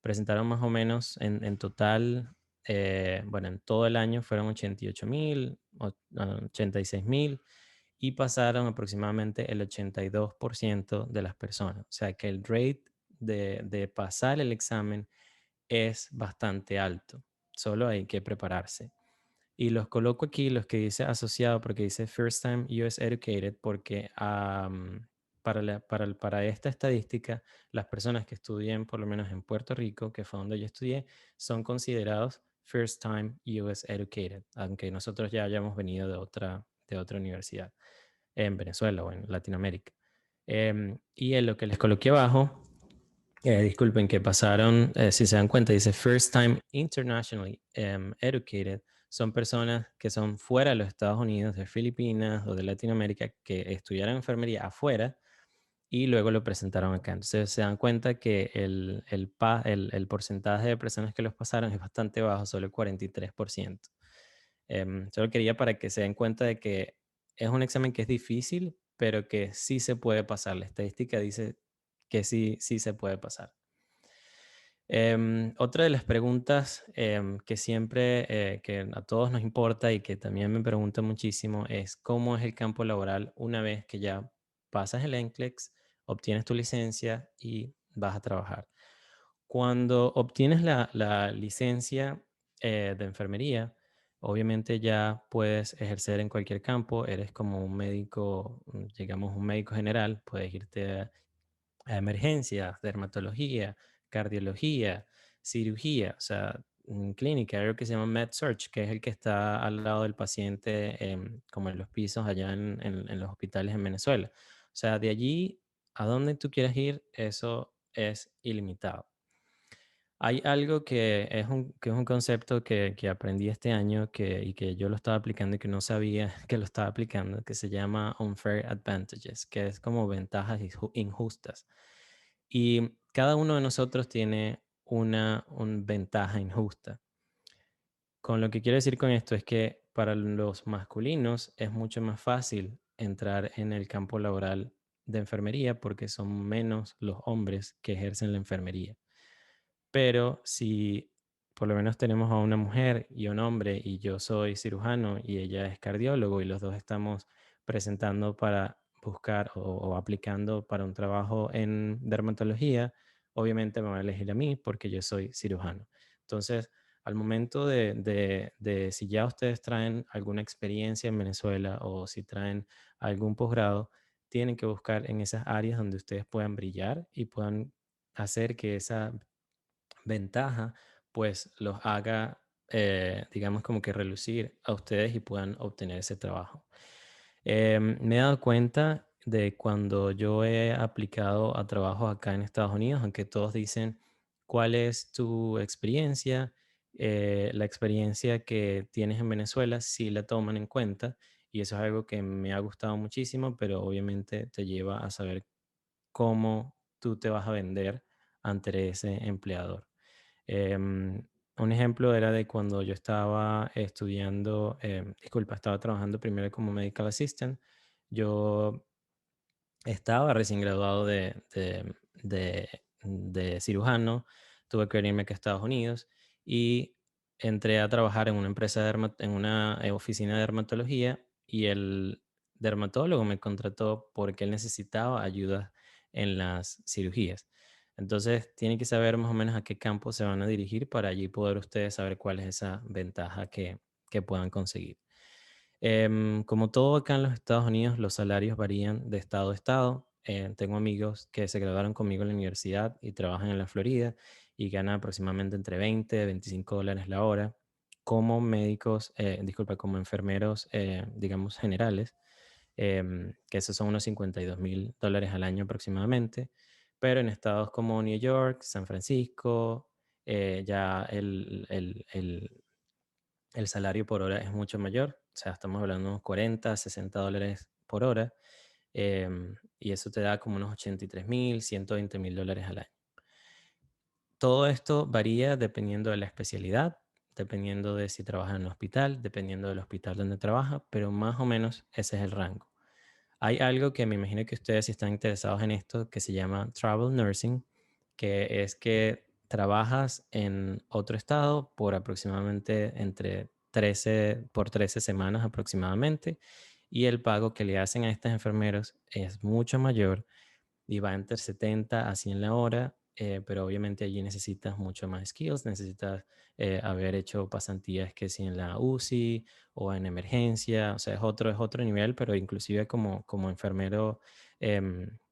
presentaron más o menos en total, bueno, en todo el año fueron 88,000, 86,000 y pasaron aproximadamente el 82% de las personas. O sea que el rate de pasar el examen es bastante alto. Solo hay que prepararse. Y los coloco aquí, los que dice asociado, porque dice First Time US Educated, porque para esta estadística, las personas que estudien, por lo menos en Puerto Rico, que fue donde yo estudié, son considerados First Time US Educated, aunque nosotros ya hayamos venido de otra universidad en Venezuela o en Latinoamérica. Y en lo que les coloqué abajo, disculpen que pasaron, si se dan cuenta, dice First Time Internationally Educated. Son personas que son fuera de los Estados Unidos, de Filipinas o de Latinoamérica, que estudiaron enfermería afuera y luego lo presentaron acá. Entonces se dan cuenta que el porcentaje de personas que los pasaron es bastante bajo, solo el 43%. Solo quería para que se den cuenta de que es un examen que es difícil, pero que sí se puede pasar. La estadística dice que sí se puede pasar. Otra de las preguntas que siempre, que a todos nos importa y que también me preguntan muchísimo es cómo es el campo laboral una vez que ya pasas el NCLEX, obtienes tu licencia y vas a trabajar. Cuando obtienes la licencia de enfermería, obviamente ya puedes ejercer en cualquier campo, eres como un médico, digamos un médico general, puedes irte a emergencias, dermatología, cardiología, cirugía, o sea, en clínica, algo que se llama MedSearch, que es el que está al lado del paciente, como en los pisos allá en los hospitales en Venezuela. O sea, de allí a donde tú quieras ir, eso es ilimitado. Hay algo que es un concepto que aprendí este año y que yo lo estaba aplicando y que no sabía que lo estaba aplicando, que se llama unfair advantages, que es como ventajas injustas. Y cada uno de nosotros tiene una ventaja injusta. Con lo que quiero decir con esto es que para los masculinos es mucho más fácil entrar en el campo laboral de enfermería porque son menos los hombres que ejercen la enfermería. Pero si por lo menos tenemos a una mujer y un hombre y yo soy cirujano y ella es cardiólogo y los dos estamos presentando para buscar o aplicando para un trabajo en dermatología, obviamente me va a elegir a mí porque yo soy cirujano. Entonces, al momento de si ya ustedes traen alguna experiencia en Venezuela o si traen algún posgrado, tienen que buscar en esas áreas donde ustedes puedan brillar y puedan hacer que esa ventaja pues los haga, digamos, como que relucir a ustedes y puedan obtener ese trabajo. Me he dado cuenta de cuando yo he aplicado a trabajos acá en Estados Unidos, aunque todos dicen cuál es tu experiencia, la experiencia que tienes en Venezuela, sí la toman en cuenta y eso es algo que me ha gustado muchísimo, pero obviamente te lleva a saber cómo tú te vas a vender ante ese empleador. Em, un ejemplo era de cuando yo estaba estudiando, disculpa, estaba trabajando primero como medical assistant. Yo estaba recién graduado de cirujano, tuve que venirme aquí a Estados Unidos y entré a trabajar en una empresa en una oficina de dermatología y el dermatólogo me contrató porque él necesitaba ayuda en las cirugías. Entonces, tienen que saber más o menos a qué campo se van a dirigir para allí poder ustedes saber cuál es esa ventaja que puedan conseguir. Como todo acá en los Estados Unidos, los salarios varían de estado a estado. Tengo amigos que se graduaron conmigo en la universidad y trabajan en la Florida y ganan aproximadamente entre 20 y $25 la hora como médicos, disculpa, como enfermeros, digamos, generales, que esos son unos $52,000 al año aproximadamente. Pero en estados como New York, San Francisco, ya el salario por hora es mucho mayor, o sea, estamos hablando de unos 40, $60 por hora, y eso te da como unos 83,000, $120,000 al año. Todo esto varía dependiendo de la especialidad, dependiendo de si trabaja en un hospital, dependiendo del hospital donde trabaja, pero más o menos ese es el rango. Hay algo que me imagino que ustedes si están interesados en esto, que se llama travel nursing, que es que trabajas en otro estado por aproximadamente entre 13 semanas aproximadamente, y el pago que le hacen a estos enfermeros es mucho mayor y va entre 70 a 100 la hora, pero obviamente allí necesitas mucho más skills, necesitas haber hecho pasantías que si en la UCI o en emergencia, o sea, es otro nivel, pero inclusive como enfermero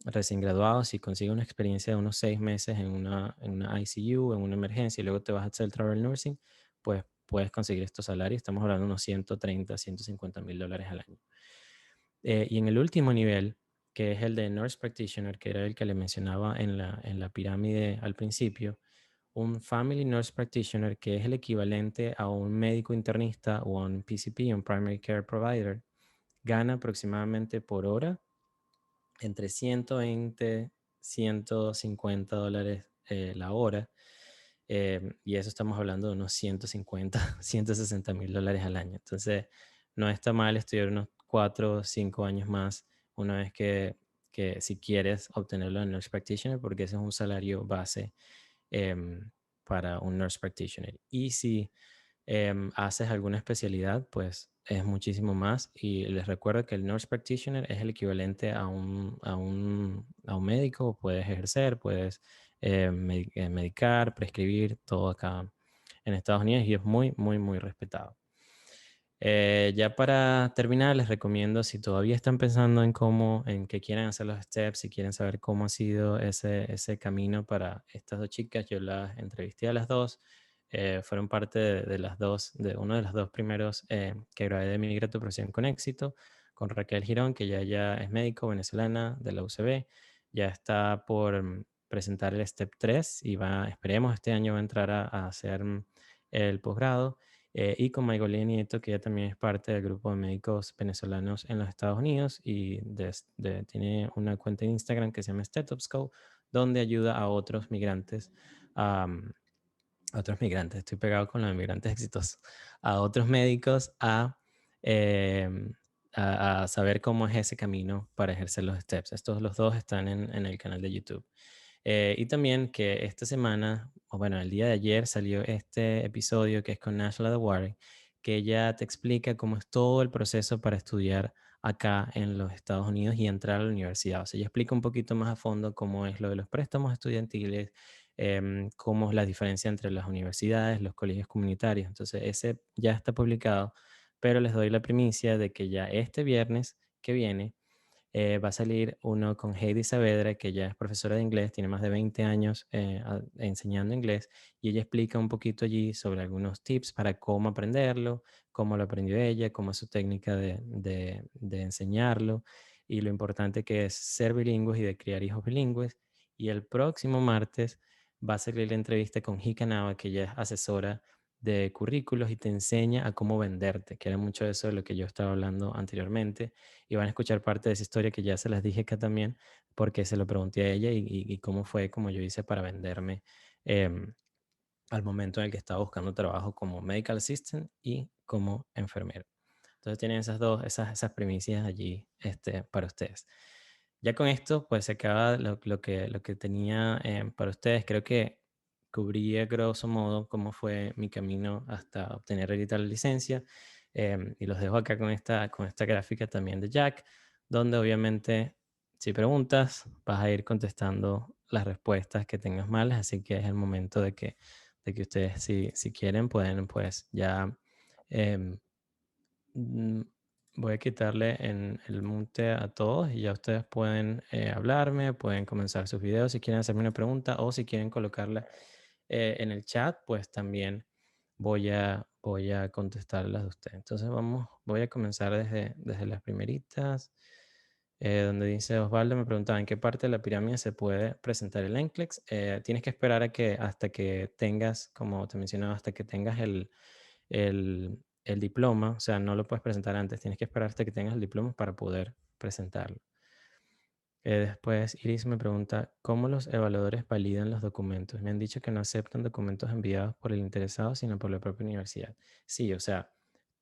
recién graduado, si consigues una experiencia de unos 6 meses en una ICU, en una emergencia, y luego te vas a hacer el travel nursing, pues puedes conseguir estos salarios, estamos hablando de unos 130, $150,000 al año. Y en el último nivel, que es el de Nurse Practitioner, que era el que le mencionaba en la pirámide al principio, un Family Nurse Practitioner, que es el equivalente a un médico internista o a un PCP, un Primary Care Provider, gana aproximadamente por hora entre 120, $150 la hora. Y eso estamos hablando de unos 150, $160,000 al año. Entonces, no está mal estudiar unos 4 o 5 años más una vez que si quieres obtenerlo en Nurse Practitioner, porque ese es un salario base em, para un Nurse Practitioner. Y si haces alguna especialidad, pues es muchísimo más. Y les recuerdo que el Nurse Practitioner es el equivalente a un médico, puedes ejercer, puedes medicar, prescribir, todo acá en Estados Unidos y es muy, muy, muy respetado. Ya para terminar, les recomiendo si todavía están pensando en que quieren hacer los steps, si quieren saber cómo ha sido ese camino para estas dos chicas, yo las entrevisté a las dos, fueron parte de las dos, de uno de los dos primeros que grabé de Migra tu profesión con éxito, con Raquel Girón, que ya ella es médico venezolana de la UCB, ya está por presentar el Step 3 y esperemos este año va a entrar a hacer el posgrado y con Maigolía Nieto, que ella también es parte del grupo de médicos venezolanos en los Estados Unidos y tiene una cuenta en Instagram que se llama Stethoscope, donde ayuda a otros migrantes, estoy pegado con los migrantes exitosos, a otros médicos em, a saber cómo es ese camino para ejercer los steps. Estos los dos están en el canal de YouTube. Y también que esta semana, o bueno, el día de ayer salió este episodio que es con Nashla de Warren, que ella te explica cómo es todo el proceso para estudiar acá en los Estados Unidos y entrar a la universidad. O sea, ella explica un poquito más a fondo cómo es lo de los préstamos estudiantiles, cómo es la diferencia entre las universidades, los colegios comunitarios. Entonces, ese ya está publicado, pero les doy la primicia de que ya este viernes que viene va a salir uno con Heidi Saavedra, que ya es profesora de inglés, tiene más de 20 años enseñando inglés, y ella explica un poquito allí sobre algunos tips para cómo aprenderlo, cómo lo aprendió ella, cómo es su técnica de enseñarlo, y lo importante que es ser bilingües y de criar hijos bilingües. Y el próximo martes va a salir la entrevista con Hika Nava, que ella es asesora de currículos y te enseña a cómo venderte, que era mucho de eso de lo que yo estaba hablando anteriormente, y van a escuchar parte de esa historia que ya se las dije acá también, porque se lo pregunté a ella y cómo fue, como yo hice para venderme em, al momento en el que estaba buscando trabajo como medical assistant y como enfermero. Entonces tienen esas primicias allí para ustedes. Ya con esto, pues se acaba lo que tenía para ustedes. Creo que cubrí a grosso modo cómo fue mi camino hasta obtener ahorita la licencia. Y los dejo acá con esta gráfica también de Jack, donde obviamente si preguntas vas a ir contestando las respuestas que tengas malas, así que es el momento de que ustedes si quieren pueden pues ya em, Mm, voy a quitarle en el mute a todos y ya ustedes pueden hablarme, pueden comenzar sus videos si quieren hacerme una pregunta o si quieren colocarla en el chat, pues también voy a contestarlas de ustedes. Entonces voy a comenzar desde las primeritas, donde dice Osvaldo, me preguntaba en qué parte de la pirámide se puede presentar el NCLEX. Tienes que esperar hasta que tengas, como te mencionaba, hasta que tengas el diploma, o sea, no lo puedes presentar antes, tienes que esperar hasta que tengas el diploma para poder presentarlo. Después, Iris me pregunta, ¿cómo los evaluadores validan los documentos? Me han dicho que no aceptan documentos enviados por el interesado, sino por la propia universidad. Sí, o sea,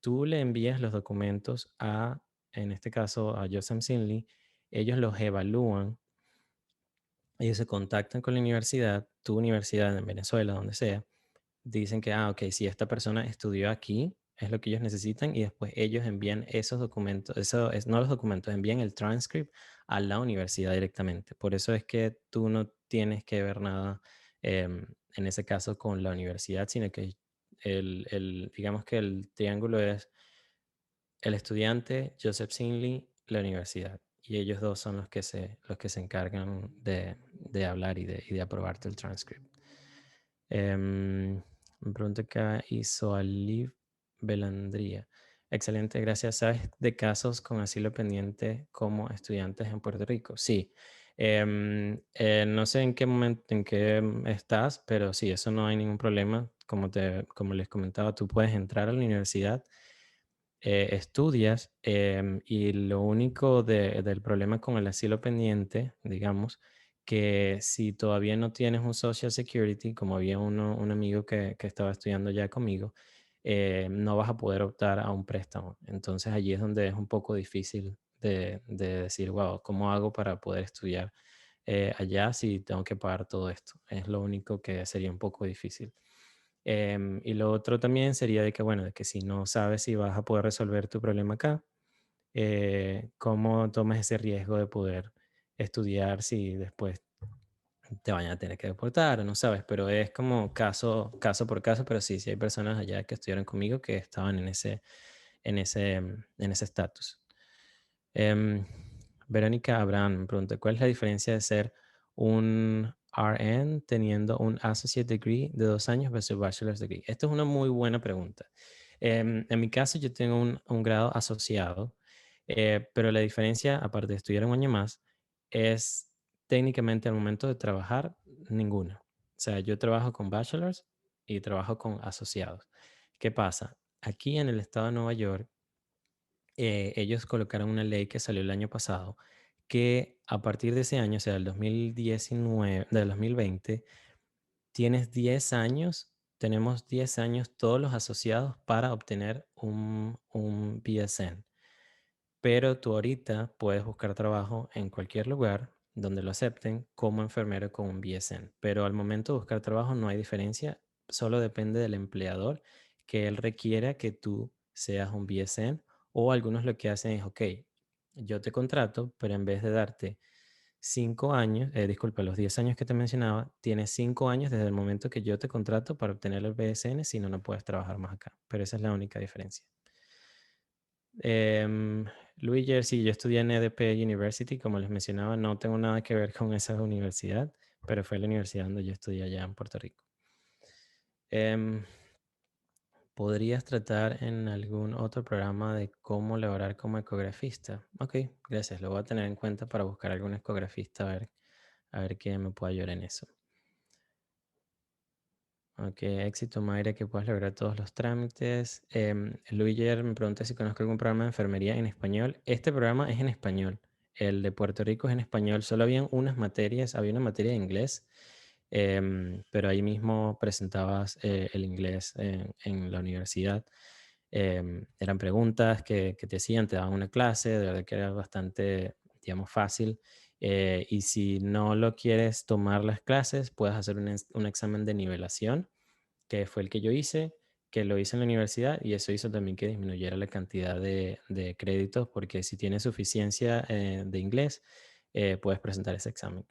tú le envías los documentos en este caso, a Joseph Sinley, ellos los evalúan, ellos se contactan con la universidad, tu universidad en Venezuela, donde sea, dicen que, ok, si esta persona estudió aquí, es lo que ellos necesitan y después ellos envían esos documentos, no los documentos, envían el transcript a la universidad directamente. Por eso es que tú no tienes que ver nada en ese caso con la universidad, sino que digamos que el triángulo es el estudiante, Joseph Sinley, la universidad. Y ellos dos son los que se encargan de hablar y de aprobarte el transcript. Me pregunta acá, Isoaliv Belandría. Excelente, gracias. ¿Sabes de casos con asilo pendiente como estudiantes en Puerto Rico? Sí. No sé en qué momento, en qué estás, pero sí, eso no hay ningún problema. Como les comentaba, tú puedes entrar a la universidad, estudias, y lo único del problema con el asilo pendiente, digamos, que si todavía no tienes un Social Security, como había un amigo que estaba estudiando ya conmigo, no vas a poder optar a un préstamo. Entonces allí es donde es un poco difícil de decir, wow, ¿cómo hago para poder estudiar allá si tengo que pagar todo esto? Es lo único que sería un poco difícil. Y lo otro también sería de que, bueno, de que si no sabes si vas a poder resolver tu problema acá, cómo tomas ese riesgo de poder estudiar si después te vayan a tener que deportar o no sabes, pero es como caso por caso, pero sí, sí hay personas allá que estudiaron conmigo que estaban en ese estatus. Em, Verónica Abraham me pregunta, ¿cuál es la diferencia de ser un RN teniendo un Associate Degree de 2 años versus Bachelor's Degree? Esto es una muy buena pregunta. En mi caso, yo tengo un grado asociado, pero la diferencia, aparte de estudiar un año más, es técnicamente al momento de trabajar, ninguna. O sea, yo trabajo con Bachelors y trabajo con asociados. ¿Qué pasa? Aquí en el estado de Nueva York, ellos colocaron una ley que salió el año pasado que a partir de ese año, o sea, del 2020, tenemos 10 años todos los asociados para obtener un BSN. Pero tú ahorita puedes buscar trabajo en cualquier lugar donde lo acepten como enfermero con un BSN. Pero al momento de buscar trabajo no hay diferencia, solo depende del empleador que él requiera que tú seas un BSN, o algunos lo que hacen es, ok, yo te contrato, pero en vez de darte 5 años, disculpa, los 10 años que te mencionaba, tienes 5 años desde el momento que yo te contrato para obtener el BSN, si no, no puedes trabajar más acá. Pero esa es la única diferencia. Em, Louis Jersey, yo estudié en EDP University, como les mencionaba, no tengo nada que ver con esa universidad, pero fue la universidad donde yo estudié allá en Puerto Rico. Em, ¿Podrías tratar en algún otro programa de cómo laborar como ecografista? Ok, gracias, lo voy a tener en cuenta para buscar algún ecografista a ver qué me puede ayudar en eso. Ok, éxito, Mayra, que puedas lograr todos los trámites. Luis Yer me pregunta si conozco algún programa de enfermería en español. Este programa es en español. El de Puerto Rico es en español. Solo habían unas materias, había una materia de inglés, pero ahí mismo presentabas el inglés en la universidad. Eran preguntas que te hacían, te daban una clase, de verdad que era bastante, digamos, fácil. Y si no lo quieres tomar las clases, puedes hacer un examen de nivelación, que fue el que yo hice, que lo hice en la universidad, y eso hizo también que disminuyera la cantidad de créditos, porque si tienes suficiencia de inglés, puedes presentar ese examen.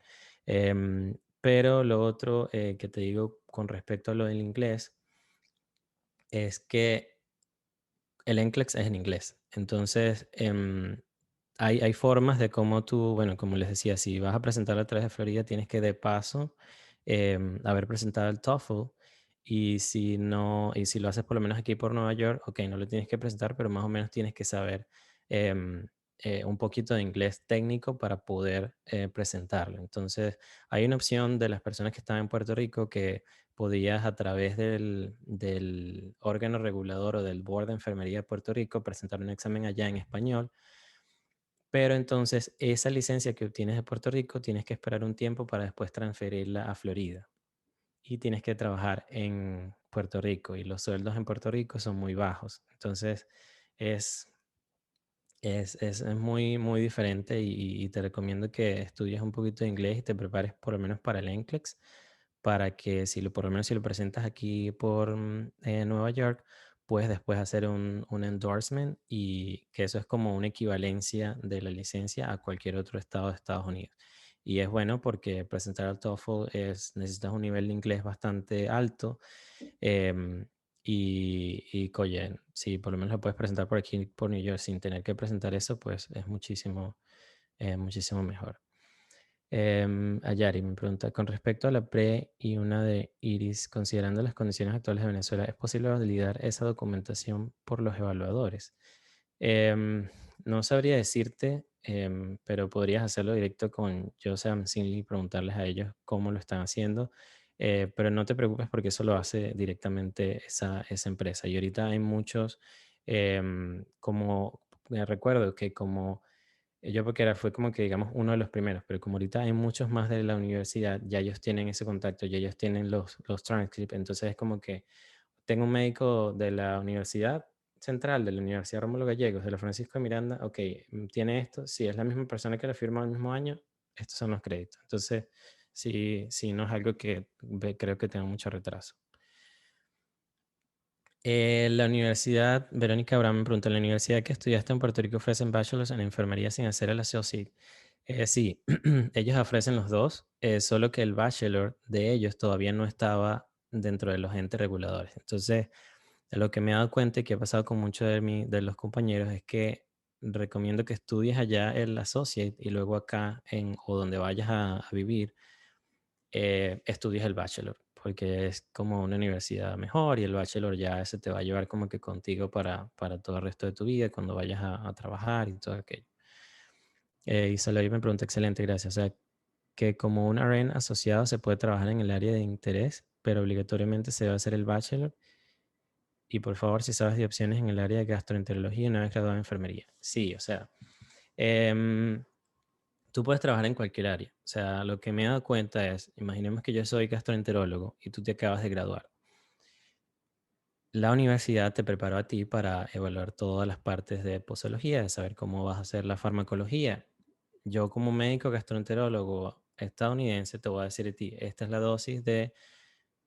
Pero lo otro que te digo con respecto a lo del inglés es que el NCLEX es en inglés. Entonces, hay formas de cómo tú, bueno, como les decía, si vas a presentar a través de Florida, tienes que de paso haber presentado el TOEFL. Y si no, y si lo haces por lo menos aquí por Nueva York, ok, no lo tienes que presentar, pero más o menos tienes que saber em, un poquito de inglés técnico para poder presentarlo. Entonces, hay una opción de las personas que están en Puerto Rico que podías a través del órgano regulador o del Board de Enfermería de Puerto Rico presentar un examen allá en español, pero entonces esa licencia que obtienes de Puerto Rico tienes que esperar un tiempo para después transferirla a Florida y tienes que trabajar en Puerto Rico y los sueldos en Puerto Rico son muy bajos. Entonces es, es muy, muy diferente y te recomiendo que estudies un poquito de inglés y te prepares por lo menos para el NCLEX, para que si lo, por lo menos si lo presentas aquí por Nueva York, puedes después hacer un endorsement, y que eso es como una equivalencia de la licencia a cualquier otro estado de Estados Unidos. Y es bueno porque presentar al TOEFL necesitas un nivel de inglés bastante alto. em, Oye, si por lo menos lo puedes presentar por aquí, por New York, sin tener que presentar eso, pues es muchísimo, muchísimo mejor. Ayari me pregunta, con respecto a la pre y una de Iris, considerando las condiciones actuales de Venezuela, ¿es posible validar esa documentación por los evaluadores? Em, no sabría decirte, pero podrías hacerlo directo con Joseph Sinley y preguntarles a ellos cómo lo están haciendo. Pero no te preocupes porque eso lo hace directamente esa empresa. Y ahorita hay muchos, como me recuerdo que como yo porque fue como que digamos uno de los primeros, pero como ahorita hay muchos más de la universidad, ya ellos tienen ese contacto, ya ellos tienen los transcripts, entonces es como que tengo un médico de la Universidad Central, de la Universidad Rómulo Gallegos, de la Francisco de Miranda, ok, tiene esto, si es la misma persona que la firma el mismo año, estos son los créditos. Entonces, sí, sí, no es algo que creo que tenga mucho retraso. La universidad, Verónica Abraham me preguntó, ¿la universidad que estudiaste en Puerto Rico ofrecen bachelors en enfermería sin hacer el associate? Sí, ellos ofrecen los dos, solo que el bachelor de ellos todavía no estaba dentro de los entes reguladores. Entonces, de lo que me he dado cuenta y que ha pasado con muchos de los compañeros es que recomiendo que estudies allá el associate y luego acá o donde vayas a vivir, estudies el bachelor, porque es como una universidad mejor y el bachelor ya se te va a llevar como que contigo para todo el resto de tu vida cuando vayas a trabajar y todo aquello. Y Salary me pregunta, excelente, gracias. O sea, que como un RN asociado se puede trabajar en el área de interés, pero obligatoriamente se debe hacer el bachelor. Y por favor, si sabes de opciones en el área de gastroenterología una vez graduado en enfermería. Sí, o sea, em, tú puedes trabajar en cualquier área. O sea, lo que me he dado cuenta es, imaginemos que yo soy gastroenterólogo y tú te acabas de graduar. La universidad te preparó a ti para evaluar todas las partes de posología, de saber cómo vas a hacer la farmacología. Yo como médico gastroenterólogo estadounidense te voy a decir a ti, esta es la dosis de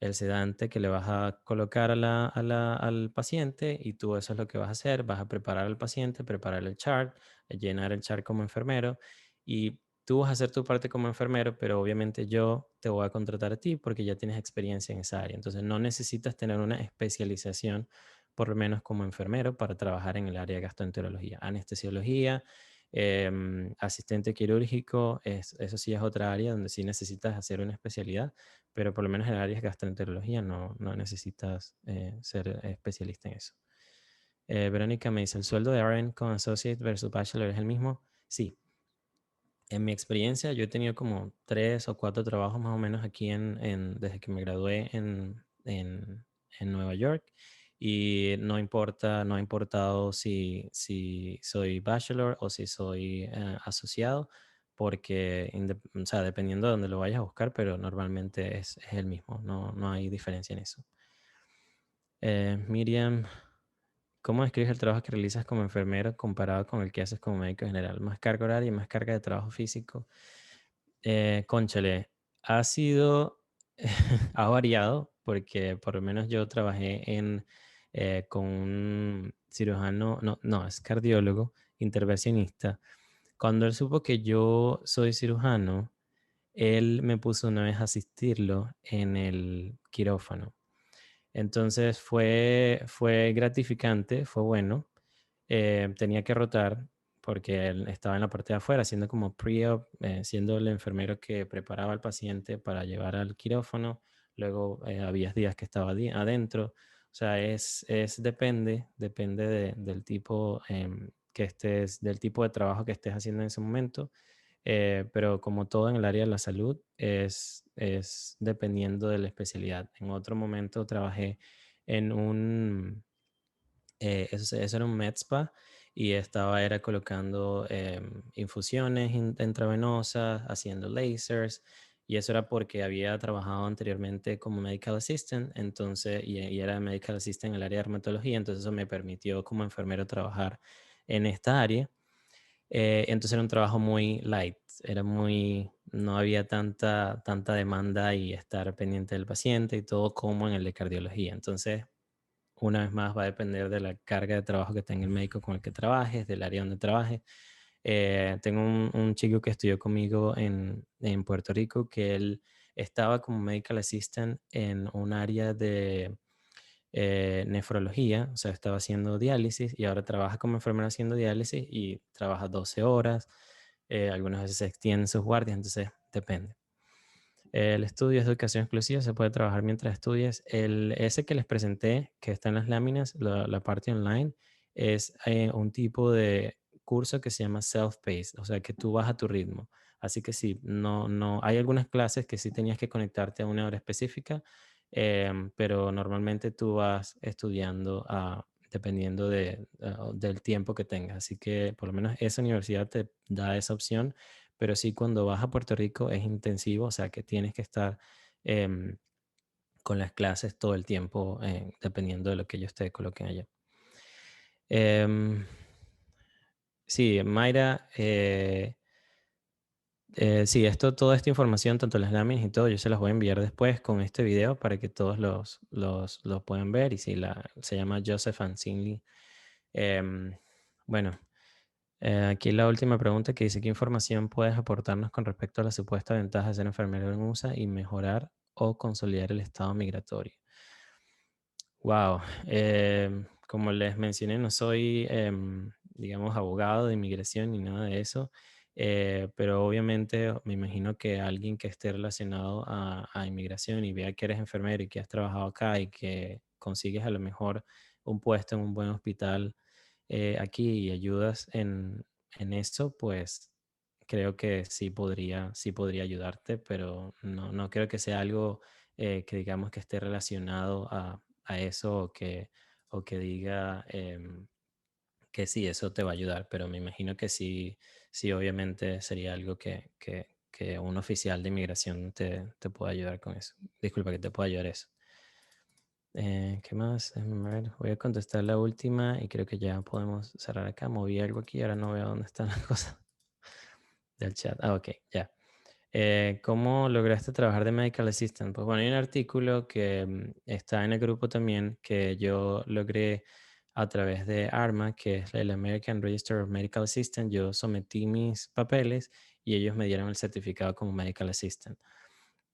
el sedante que le vas a colocar al paciente y tú eso es lo que vas a hacer, vas a preparar al paciente, preparar el chart, llenar el chart como enfermero y tú vas a hacer tu parte como enfermero, pero obviamente yo te voy a contratar a ti porque ya tienes experiencia en esa área. Entonces no necesitas tener una especialización, por lo menos como enfermero, para trabajar en el área de gastroenterología, anestesiología, asistente quirúrgico, eso sí es otra área donde sí necesitas hacer una especialidad, pero por lo menos en el área de gastroenterología no necesitas ser especialista en eso. Verónica me dice, ¿el sueldo de RN con Associate versus Bachelor es el mismo? Sí, en mi experiencia, yo he tenido como 3 o 4 trabajos más o menos aquí desde que me gradué en Nueva York y no ha importado si soy bachelor o si soy asociado, porque o sea, dependiendo de dónde lo vayas a buscar, pero normalmente es el mismo, no hay diferencia en eso. Miriam, ¿cómo describes el trabajo que realizas como enfermero comparado con el que haces como médico general? ¿Más carga horaria y más carga de trabajo físico? Cónchale, ha sido, ha variado porque por lo menos yo trabajé con un cirujano, no, es cardiólogo, intervencionista. Cuando él supo que yo soy cirujano, él me puso una vez a asistirlo en el quirófano. Entonces fue gratificante, fue bueno. Tenía que rotar porque él estaba en la parte de afuera haciendo como pre-op, siendo el enfermero que preparaba al paciente para llevar al quirófano. Luego había días que estaba adentro. O sea, depende del tipo del tipo de trabajo que estés haciendo en ese momento. Pero como todo en el área de la salud, es dependiendo de la especialidad. En otro momento trabajé en eso era un med spa y era colocando infusiones intravenosas, haciendo lasers, y eso era porque había trabajado anteriormente como medical assistant, entonces, y era medical assistant en el área de dermatología, entonces eso me permitió como enfermero trabajar en esta área. Entonces era un trabajo muy light, no había tanta demanda y estar pendiente del paciente y todo como en el de cardiología. Entonces, una vez más, va a depender de la carga de trabajo que tenga el médico con el que trabajes, del área donde trabajes. Tengo un chico que estudió conmigo en Puerto Rico que él estaba como medical assistant en un área de nefrología, o sea, estaba haciendo diálisis y ahora trabaja como enfermera haciendo diálisis y trabaja 12 horas, algunas veces se extienden sus guardias, entonces depende. El estudio es de educación exclusiva, se puede trabajar mientras estudias. Ese que les presenté, que está en las láminas, la parte online, es un tipo de curso que se llama self-paced, o sea, que tú vas a tu ritmo. Así que sí, hay algunas clases que sí tenías que conectarte a una hora específica, pero normalmente tú vas estudiando dependiendo del tiempo que tengas. Así que por lo menos esa universidad te da esa opción, pero sí cuando vas a Puerto Rico es intensivo, o sea que tienes que estar em, con las clases todo el tiempo, dependiendo de lo que ellos te coloquen allá. Em, sí, Mayra, sí, toda esta información, tanto las láminas y todo, yo se las voy a enviar después con este video para que todos los puedan ver. Y sí, se llama Joseph Ansinli. Em, bueno, aquí la última pregunta que dice, ¿qué información puedes aportarnos con respecto a la supuesta ventaja de ser enfermero en USA y mejorar o consolidar el estado migratorio? Wow, como les mencioné, no soy, digamos, abogado de inmigración ni nada de eso, pero obviamente me imagino que alguien que esté relacionado a inmigración y vea que eres enfermero y que has trabajado acá y que consigues a lo mejor un puesto en un buen hospital aquí y ayudas en eso, pues creo que sí podría ayudarte, pero no creo que sea algo que digamos que esté relacionado a eso o que diga que sí, eso te va a ayudar, pero me imagino que sí obviamente sería algo que un oficial de inmigración te pueda ayudar con eso. Disculpa, que te pueda ayudar eso. ¿Qué más? A ver, voy a contestar la última y creo que ya podemos cerrar acá. Moví algo aquí, ahora no veo dónde están las cosas del chat. Ah, ok, ya. ¿Cómo lograste trabajar de medical assistant? Pues bueno, hay un artículo que está en el grupo también que yo logré a través de ARMA, que es el American Register of Medical Assistant. Yo sometí mis papeles y ellos me dieron el certificado como medical assistant.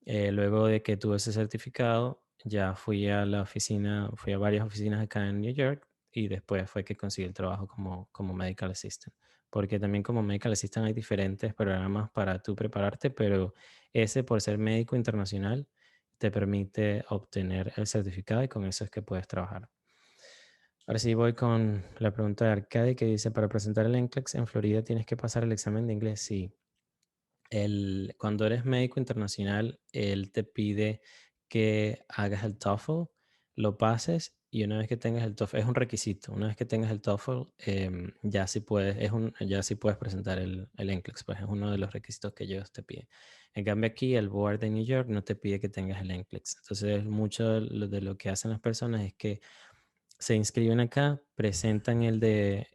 Luego de que tuve ese certificado, ya fui a la oficina, fui a varias oficinas acá en New York y después fue que conseguí el trabajo como medical assistant. Porque también como medical assistant hay diferentes programas para tú prepararte, pero ese por ser médico internacional te permite obtener el certificado y con eso es que puedes trabajar. Ahora sí voy con la pregunta de Arcade que dice, para presentar el NCLEX en Florida tienes que pasar el examen de inglés. Sí, cuando eres médico internacional, él te pide que hagas el TOEFL, lo pases y una vez que tengas el TOEFL, es un requisito, una vez que tengas el TOEFL, ya sí puedes presentar el NCLEX, pues es uno de los requisitos que ellos te piden. En cambio aquí, el Board de New York no te pide que tengas el NCLEX. Entonces, mucho de lo que hacen las personas es que se inscriben acá, presentan el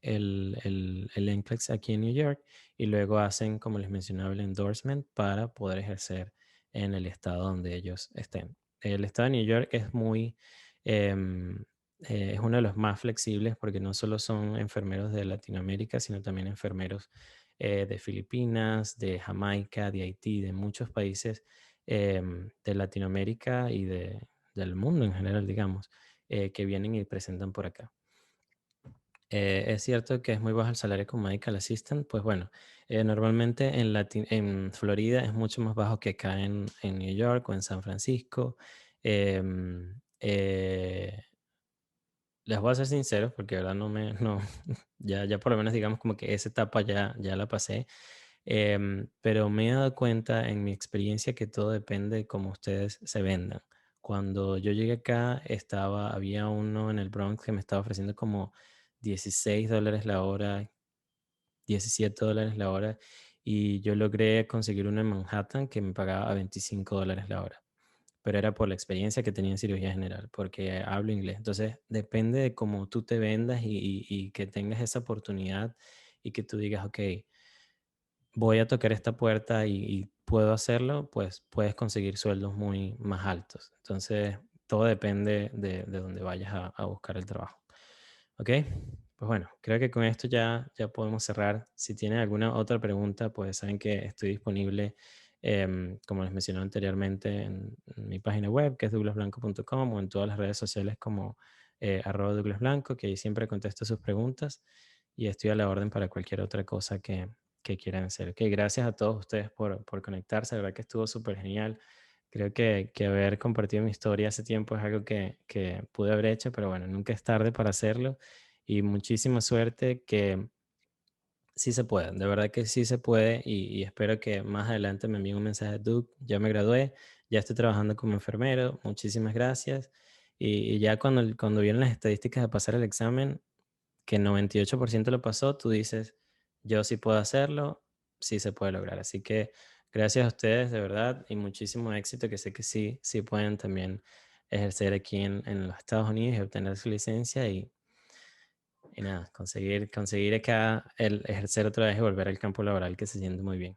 NCLEX aquí en New York y luego hacen, como les mencionaba, el endorsement para poder ejercer en el estado donde ellos estén. El estado de New York es em, es uno de los más flexibles porque no solo son enfermeros de Latinoamérica, sino también enfermeros de Filipinas, de Jamaica, de Haití, de muchos países de Latinoamérica y del mundo en general, digamos que vienen y presentan por acá. Es cierto que es muy bajo el salario como medical assistant, pues bueno, normalmente en Florida es mucho más bajo que acá en New York o en San Francisco. Em, eh, Les voy a ser sincero porque de verdad no, ya por lo menos digamos como que esa etapa ya la pasé. Pero me he dado cuenta en mi experiencia que todo depende de cómo ustedes se vendan. Cuando yo llegué acá, había uno en el Bronx que me estaba ofreciendo como $16 la hora, $17 la hora, y yo logré conseguir uno en Manhattan que me pagaba a $25 la hora. Pero era por la experiencia que tenía en cirugía general, porque hablo inglés. Entonces, depende de cómo tú te vendas y que tengas esa oportunidad y que tú digas, ok, voy a tocar esta puerta y puedo hacerlo, pues puedes conseguir sueldos muy más altos. Entonces, todo depende de dónde vayas a buscar el trabajo. ¿Ok? Pues bueno, creo que con esto ya podemos cerrar. Si tienen alguna otra pregunta, pues saben que estoy disponible, como les mencioné anteriormente, en mi página web, que es douglasblanco.com, o en todas las redes sociales como @douglasblanco, que ahí siempre contesto sus preguntas y estoy a la orden para cualquier otra cosa que quieran hacer. Ok, gracias a todos ustedes por conectarse. La verdad que estuvo súper genial. Creo que haber compartido mi historia hace tiempo es algo que pude haber hecho, pero bueno, nunca es tarde para hacerlo. Y muchísima suerte que sí se puede, de verdad que sí se puede. Y espero que más adelante me envíen un mensaje, Duke, ya me gradué, ya estoy trabajando como enfermero, muchísimas gracias. Y ya cuando vienen las estadísticas de pasar el examen, que el 98% lo pasó, tú dices, yo sí puedo hacerlo, sí se puede lograr. Así que gracias a ustedes, de verdad, y muchísimo éxito, que sé que sí pueden también ejercer aquí en los Estados Unidos y obtener su licencia y nada, conseguir acá el ejercer otra vez y volver al campo laboral que se siente muy bien.